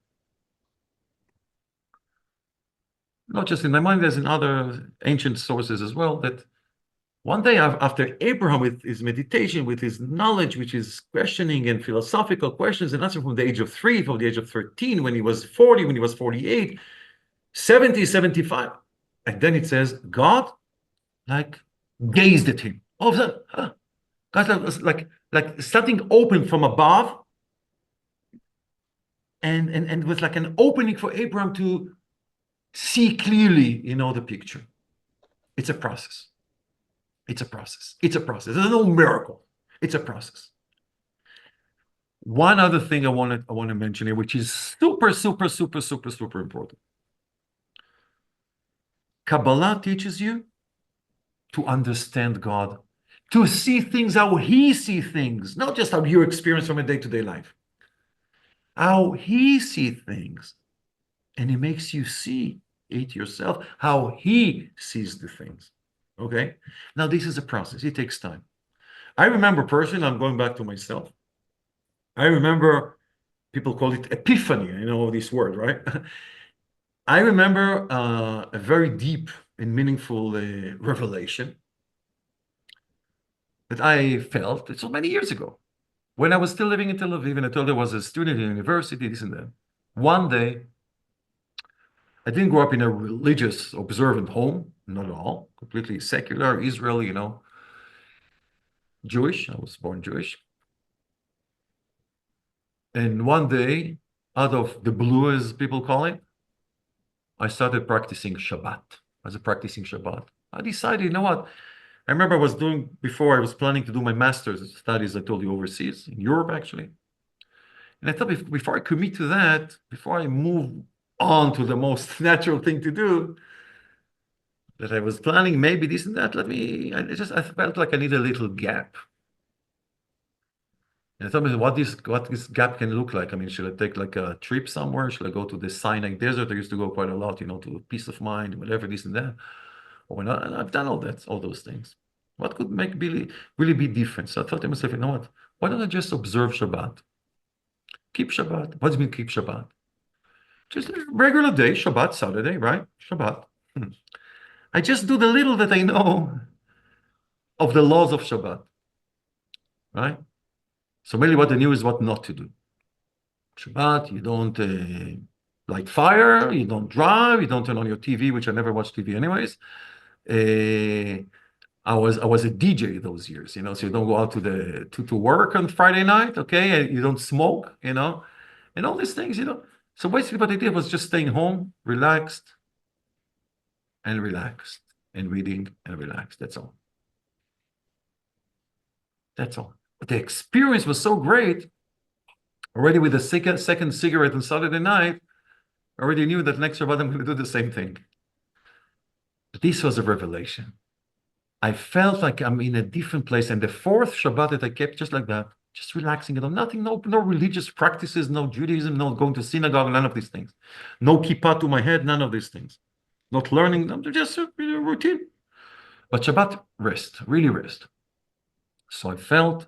Not just in my mind, there's in other ancient sources as well, that one day after Abraham, with his meditation, with his knowledge, which is questioning and philosophical questions and answering from the age of 3, from the age of 13, when he was 40, when he was 48, 70, 75. And then it says, God gazed at him. All of a sudden, God was like something open from above, and was like an opening for Abraham to see clearly, the picture. It's a process. It's a process. It's a process. There's no miracle. It's a process. One other thing I want to mention here, which is super, super, super, super, super important. Kabbalah teaches you to understand God, to see things how He sees things, not just how you experience from a day-to-day life. How He sees things, and He makes you see it yourself, how He sees the things. Okay? Now, this is a process. It takes time. I remember personally, I'm going back to myself. I remember people call it epiphany, this word, right? I remember a very deep and meaningful revelation that I felt so many years ago when I was still living in Tel Aviv, and I told I was a student in university, this and that. One day, I didn't grow up in a religious, observant home, not at all, completely secular, Israeli, Jewish. I was born Jewish. And one day, out of the blue, as people call it, I started practicing Shabbat. I decided, you know what? I remember before I was planning to do my master's studies, I told you, overseas, in Europe, actually. And I thought before I commit to that, before I move on to the most natural thing to do, that I was planning maybe this and that, I felt like I need a little gap. And I thought, what this gap can look like. I mean, should I take like a trip somewhere? Should I go to the Sinai Desert? I used to go quite a lot, to peace of mind, whatever, this and that. Or not, and I've done all those things. What could make really be different? So I thought to myself, you know what? Why don't I just observe Shabbat? Keep Shabbat. What does it mean, keep Shabbat? Just a regular day, Shabbat, Saturday, right? Shabbat. I just do the little that I know of the laws of Shabbat, right? So mainly what I knew is what not to do. Shabbat, you don't light fire, you don't drive, you don't turn on your TV, which I never watch TV anyways. I was a DJ those years, so you don't go out to work on Friday night, okay? And you don't smoke, and all these things, So basically what I did was just staying home, relaxed, and reading and relaxed. That's all. That's all. But the experience was so great. Already with the second cigarette on Saturday night, I already knew that next Shabbat I'm going to do the same thing. But this was a revelation. I felt like I'm in a different place. And the fourth Shabbat that I kept just like that, just relaxing, nothing, no religious practices, no Judaism, no going to synagogue, none of these things. No kippah to my head, none of these things. Not learning, just a routine. But Shabbat, rest, really rest. So I felt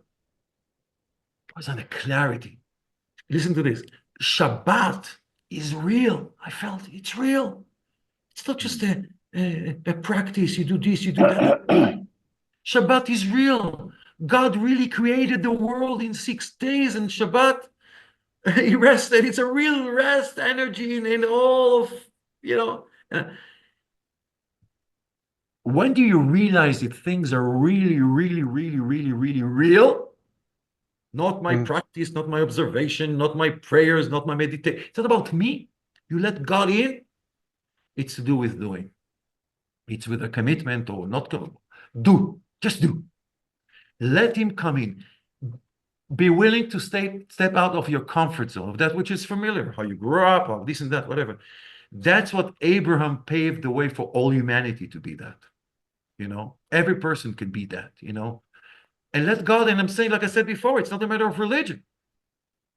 I was on a clarity. Listen to this. Shabbat is real. I felt it's real. It's not just a practice. You do this, you do that. Shabbat is real. God really created the world in 6 days, and Shabbat, he rested. It's a real rest energy in all of, you know. When do you realize that things are really, really, really, really, really real? Not my practice, not my observation, not my prayers, not my meditation. It's not about me. You let God in, it's to do with doing. It's with a commitment or not. Do. Just do. Let him come in. Be willing to step out of your comfort zone, of that which is familiar, how you grew up, or this and that, whatever. That's what Abraham paved the way for all humanity to be that. You know, every person can be that, you know. And let God, and I'm saying, like I said before, it's not a matter of religion.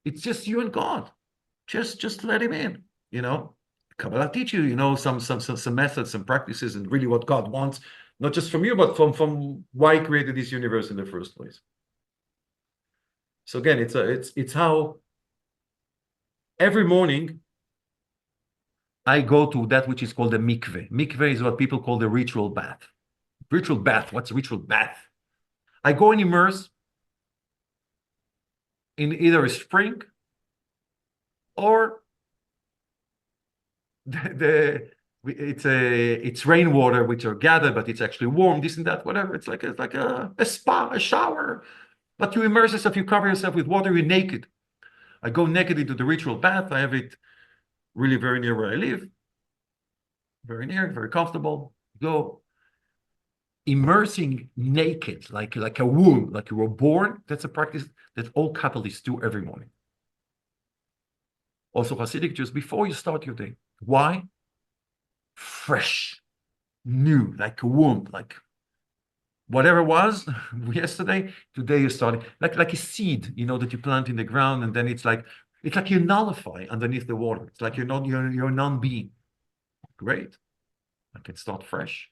It's just you and God. Just let him in, you know. Kabbalah teach you, you know, some methods, some practices, and really what God wants, not just from you, but from why he created this universe in the first place. So again, it's how every morning I go to that which is called a mikveh. Mikveh is what people call the ritual bath. Ritual bath. What's a ritual bath? I go and immerse in either a spring or it's rainwater which are gathered, but it's actually warm, this and that, whatever. It's like a spa, a shower. But you immerse yourself, you cover yourself with water, you're naked. I go naked into the ritual bath. I have it really very near where I live. Very near, very comfortable. Go immersing naked, like a womb, like you were born. That's a practice that all Kabbalists do every morning. Also Hasidic Jews, before you start your day. Why? Fresh, new, like a womb, like whatever was yesterday, today you're starting. Like a seed, you know, that you plant in the ground, and then it's like you nullify underneath the water. It's like you're a non-being. Great. I can start fresh.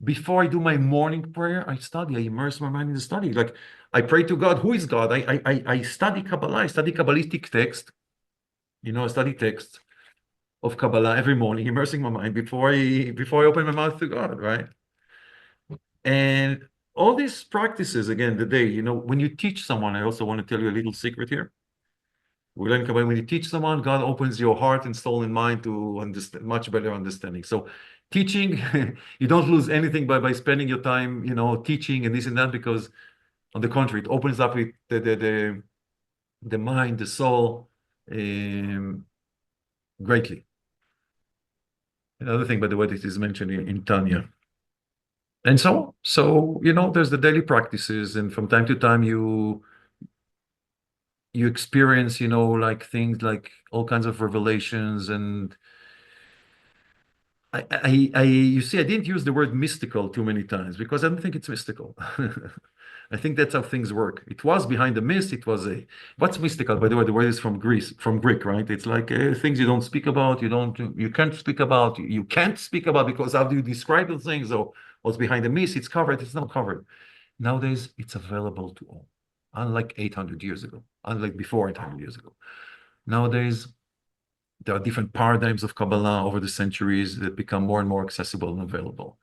Before I do my morning prayer, I study. I immerse my mind in the study. Like I pray to God. Who is God? I study Kabbalah. I study Kabbalistic text. You know, I study text of Kabbalah every morning, immersing my mind before I open my mouth to God, right? And all these practices, again, the day, you know, when you teach someone, I also want to tell you a little secret here. We learn Kabbalah, when you teach someone, God opens your heart and soul and mind to understand, much better understanding. So teaching, you don't lose anything by spending your time, you know, teaching and this and that, because on the contrary, it opens up with the mind, the soul, greatly. Another thing, by the way, this is mentioned in Tanya. And so you know, there's the daily practices, and from time to time you experience, you know, like things like all kinds of revelations. And you see, I didn't use the word mystical too many times because I don't think it's mystical. I think that's how things work. It was behind the mist. It was what's mystical, by the way, the word is from Greek, right? It's like things you don't speak about, you can't speak about, you can't speak about, because how do you describe the things? Or what's behind the mist? It's covered, it's not covered. Nowadays, it's available to all, unlike 800 years ago, unlike before 800 years ago. Nowadays, there are different paradigms of Kabbalah over the centuries that become more and more accessible and available.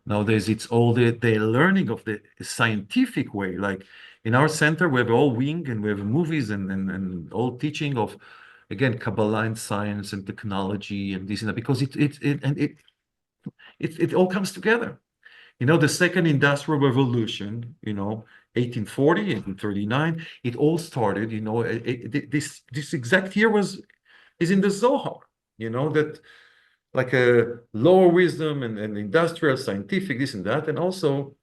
Nowadays, it's all the learning of the scientific way. Like in our center, we have all wing and we have movies and all teaching of, again, Kabbalah and science and technology and this and that, because it all comes together. You know, the second industrial revolution, you know, 1840, 1839, it all started, you know, this exact year is in the Zohar, you know, that like a lower wisdom and industrial, scientific, this and that. And also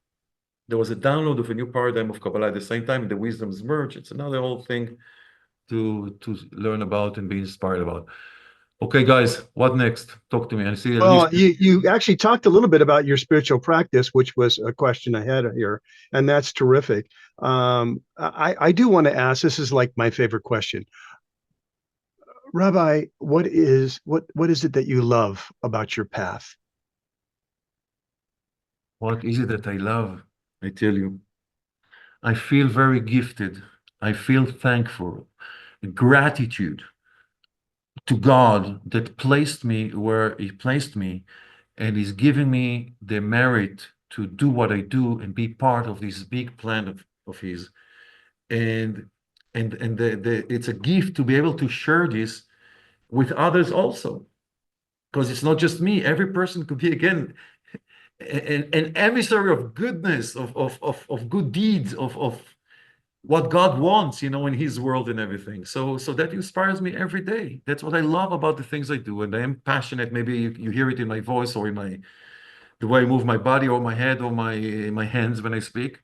there was a download of a new paradigm of Kabbalah at the same time, the wisdoms merge. It's another whole thing to learn about and be inspired about. Okay, guys, what next? Talk to me. I see. Well, you actually talked a little bit about your spiritual practice, which was a question I had here, and that's terrific. I do want to ask, this is like my favorite question. Rabbi, what is it that you love about your path? What is it that I love? I tell you, I feel very gifted. I feel thankful, gratitude to God that placed me where He placed me, and He's giving me the merit to do what I do and be part of this big plan of His. And it's a gift to be able to share this with others also, because it's not just me. Every person could be, again, an emissary of goodness, of good deeds, of what God wants, in His world and everything. So that inspires me every day. That's what I love about the things I do, and I am passionate. Maybe you hear it in my voice or in the way I move my body or my head or my hands when I speak.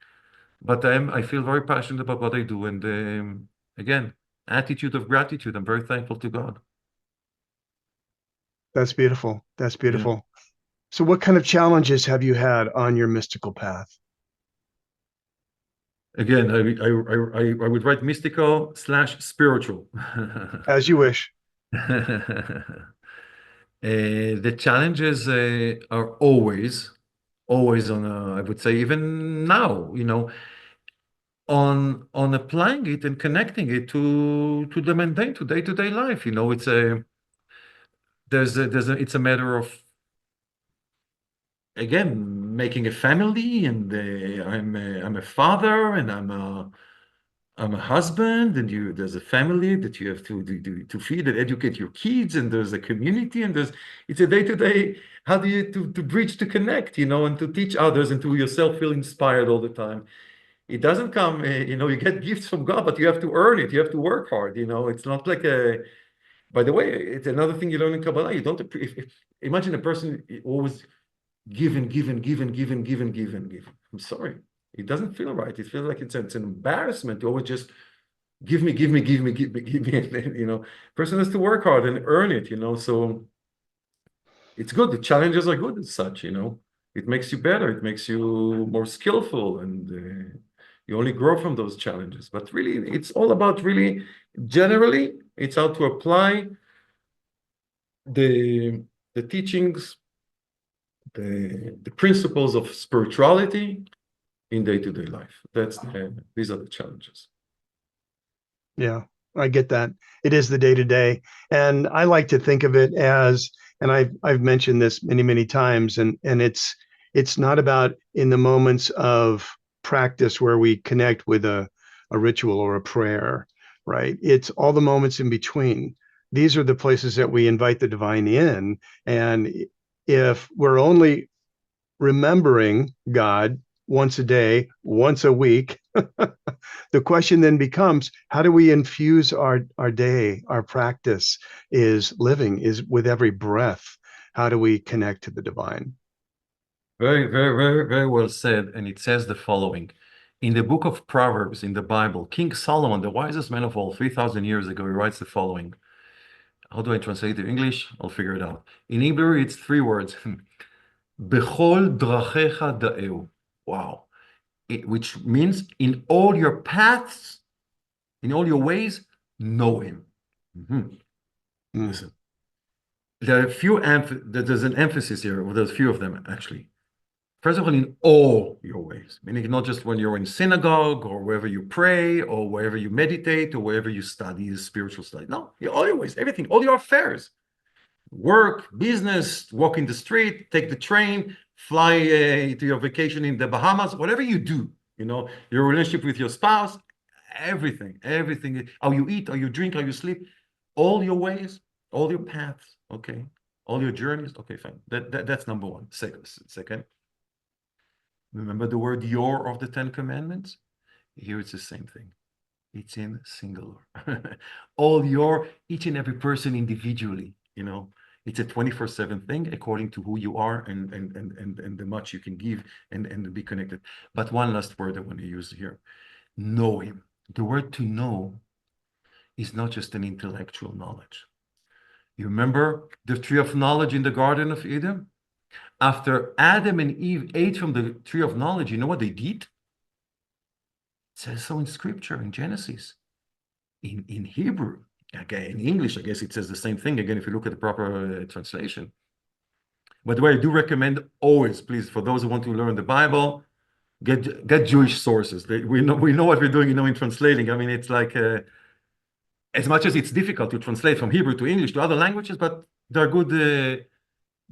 But I feel very passionate about what I do, and again, attitude of gratitude. I'm very thankful to God. That's beautiful. That's Yeah. beautiful. So what kind of challenges have you had on your mystical path? Again, I would write mystical/spiritual. As you wish. The challenges are always on, I would say, even now, on applying it and connecting it to the mundane, to day-to-day life. It's a matter of, again, making a family, and I'm a father, and I'm a husband, and there's a family that you have to feed and educate your kids, and there's a community, and it's a day-to-day. How do you to bridge, to connect, and to teach others, and to yourself feel inspired all the time. It doesn't come, you get gifts from God, but you have to earn it. You have to work hard. It's not like a. By the way, it's another thing you learn in Kabbalah. You don't imagine a person always give and give and give and give and give and give and give. I'm sorry, it doesn't feel right. It feels like it's an embarrassment to always just give me, give me, give me, give me, give me. And then, person has to work hard and earn it. So it's good. The challenges are good as such. It makes you better. It makes you more skillful, and you only grow from those challenges. But really, it's all about, really, generally, it's how to apply the teachings, the principles of spirituality in day-to-day life. These are the challenges. Yeah, I get that. It is the day-to-day. And I like to think of it as, and I've mentioned this many, many times, and it's not about in the moments of practice where we connect with a ritual or a prayer, right? It's all the moments in between. These are the places that we invite the divine in. And if we're only remembering God once a day, once a week, the question then becomes, how do we infuse our day, our practice is with every breath? How do we connect to the divine? Very, very, very, very well said. And it says the following. In the book of Proverbs in the Bible, King Solomon, the wisest man of all, 3,000 years ago, he writes the following. How do I translate it to English? I'll figure it out. In Hebrew, it's 3 words. Bechol drachecha da'eu. Wow. Which means in all your paths, in all your ways, know him. Listen. There are there's an emphasis here, or there's a few of them, actually. First of all, in all your ways, meaning not just when you're in synagogue or wherever you pray or wherever you meditate or wherever you study spiritual study. No, all your ways, everything, all your affairs, work, business, walk in the street, take the train, fly to your vacation in the Bahamas, whatever you do, your relationship with your spouse, everything, how you eat, how you drink, how you sleep, all your ways, all your paths, okay, all your journeys, okay, fine. That's number one. Second, remember the word your of the 10 commandments? Here it's the same thing. It's in singular. Each and every person individually, it's a 24/7 thing according to who you are and the much you can give and be connected. But one last word I want to use here. Know him. The word to know is not just an intellectual knowledge. You remember the tree of knowledge in the Garden of Eden? After Adam and Eve ate from the tree of knowledge, you know what they did? It says so in scripture, in Genesis. In Hebrew, okay, in English, I guess it says the same thing, again, if you look at the proper translation. By the way, I do recommend always, please, for those who want to learn the Bible, get Jewish sources. We know what we're doing, in translating. I mean, it's like as much as it's difficult to translate from Hebrew to English to other languages, but there are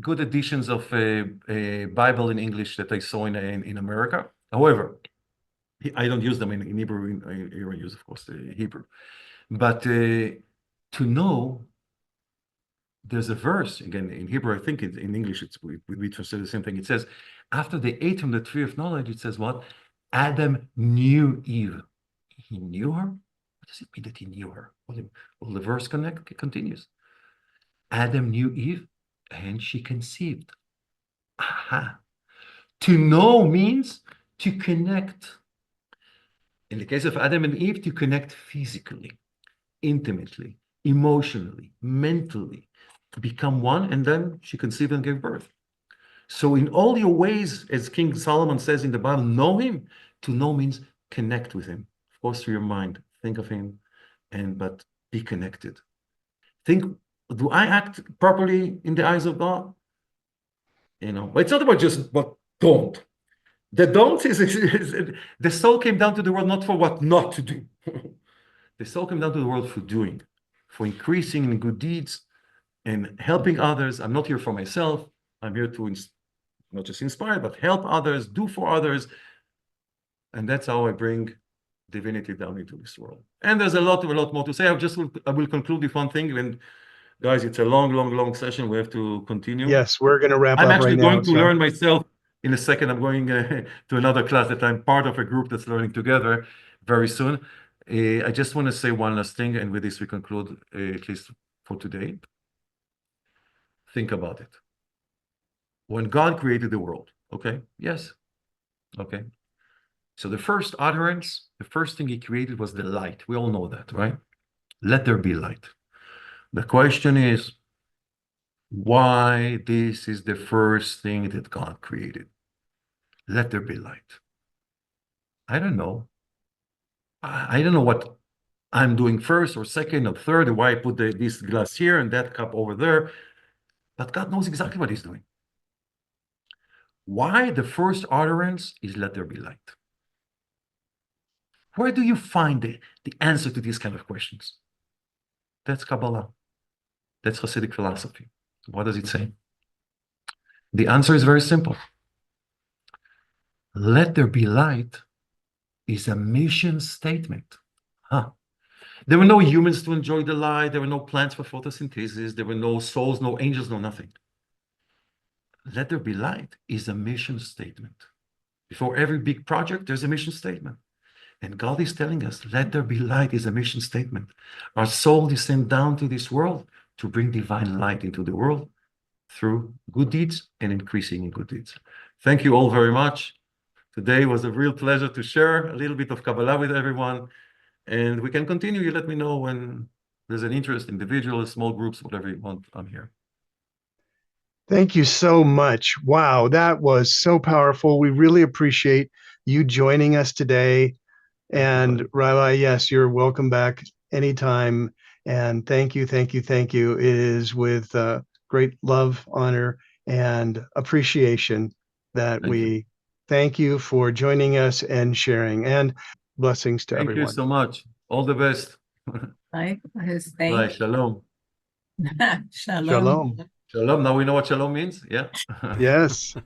good editions of a Bible in English that I saw in America. However, I don't use them in Hebrew. I use, of course, the Hebrew. But to know, there's a verse, again, in Hebrew, I think in English, we translate the same thing. It says, after they ate from the tree of knowledge, it says what? Adam knew Eve. He knew her? What does it mean that he knew her? Well, the verse continues. Adam knew Eve, and she conceived. Aha. To know means to connect. In the case of Adam and Eve, to connect physically, intimately, emotionally, mentally, become one, and then she conceived and gave birth. So in all your ways, as King Solomon says in the Bible, know him. To know means connect with him. Of course, through your mind, think of him, but be connected. Think, do I act properly in the eyes of God? But it's not about just what don't. The don't is the soul came down to the world not for what not to do. The soul came down to the world for doing, for increasing in good deeds and helping others. I'm not here for myself. I'm here to not just inspire, but help others, do for others. And that's how I bring divinity down into this world. And there's a lot more to say. I will conclude with one thing. And guys, it's a long session. We have to continue. Yes, we're going to wrap I'm up actually right now. going to learn myself in a second. I'm going to another class that I'm part of a group that's learning together very soon. I just want to say one last thing, and with this we conclude, at least for today. Think about it. When God created the world, okay? Yes. Okay. So the first utterance, the first thing he created was the light. We all know that, right? Let there be light. The question is, why this is the first thing that God created? Let there be light. I don't know. I don't know what I'm doing first or second or third, or why I put this glass here and that cup over there. But God knows exactly what he's doing. Why the first utterance is let there be light? Where do you find the answer to these kind of questions? That's Kabbalah. That's Hasidic philosophy. What does it say? The answer is very simple. Let there be light is a mission statement. There were no humans to enjoy the light. There were no plants for photosynthesis. There were no souls, no angels, no nothing. Let there be light is a mission statement. Before every big project, there's a mission statement. And God is telling us, let there be light is a mission statement. Our soul is sent down to this world to bring divine light into the world through good deeds and increasing in good deeds. Thank you all very much. Today was a real pleasure to share a little bit of Kabbalah with everyone. And we can continue. You let me know when there's an interest, individuals, small groups, whatever you want. I'm here. Thank you so much. Wow, that was so powerful. We really appreciate you joining us today. And Rabbi, yes, you're welcome back anytime. And thank you. It is with great love, honor, and appreciation that we thank you for joining us and sharing. And blessings to everyone. Thank you so much. All the best. Likewise, Bye. Shalom. Shalom. Shalom. Shalom. Now we know what shalom means. Yeah. Yes.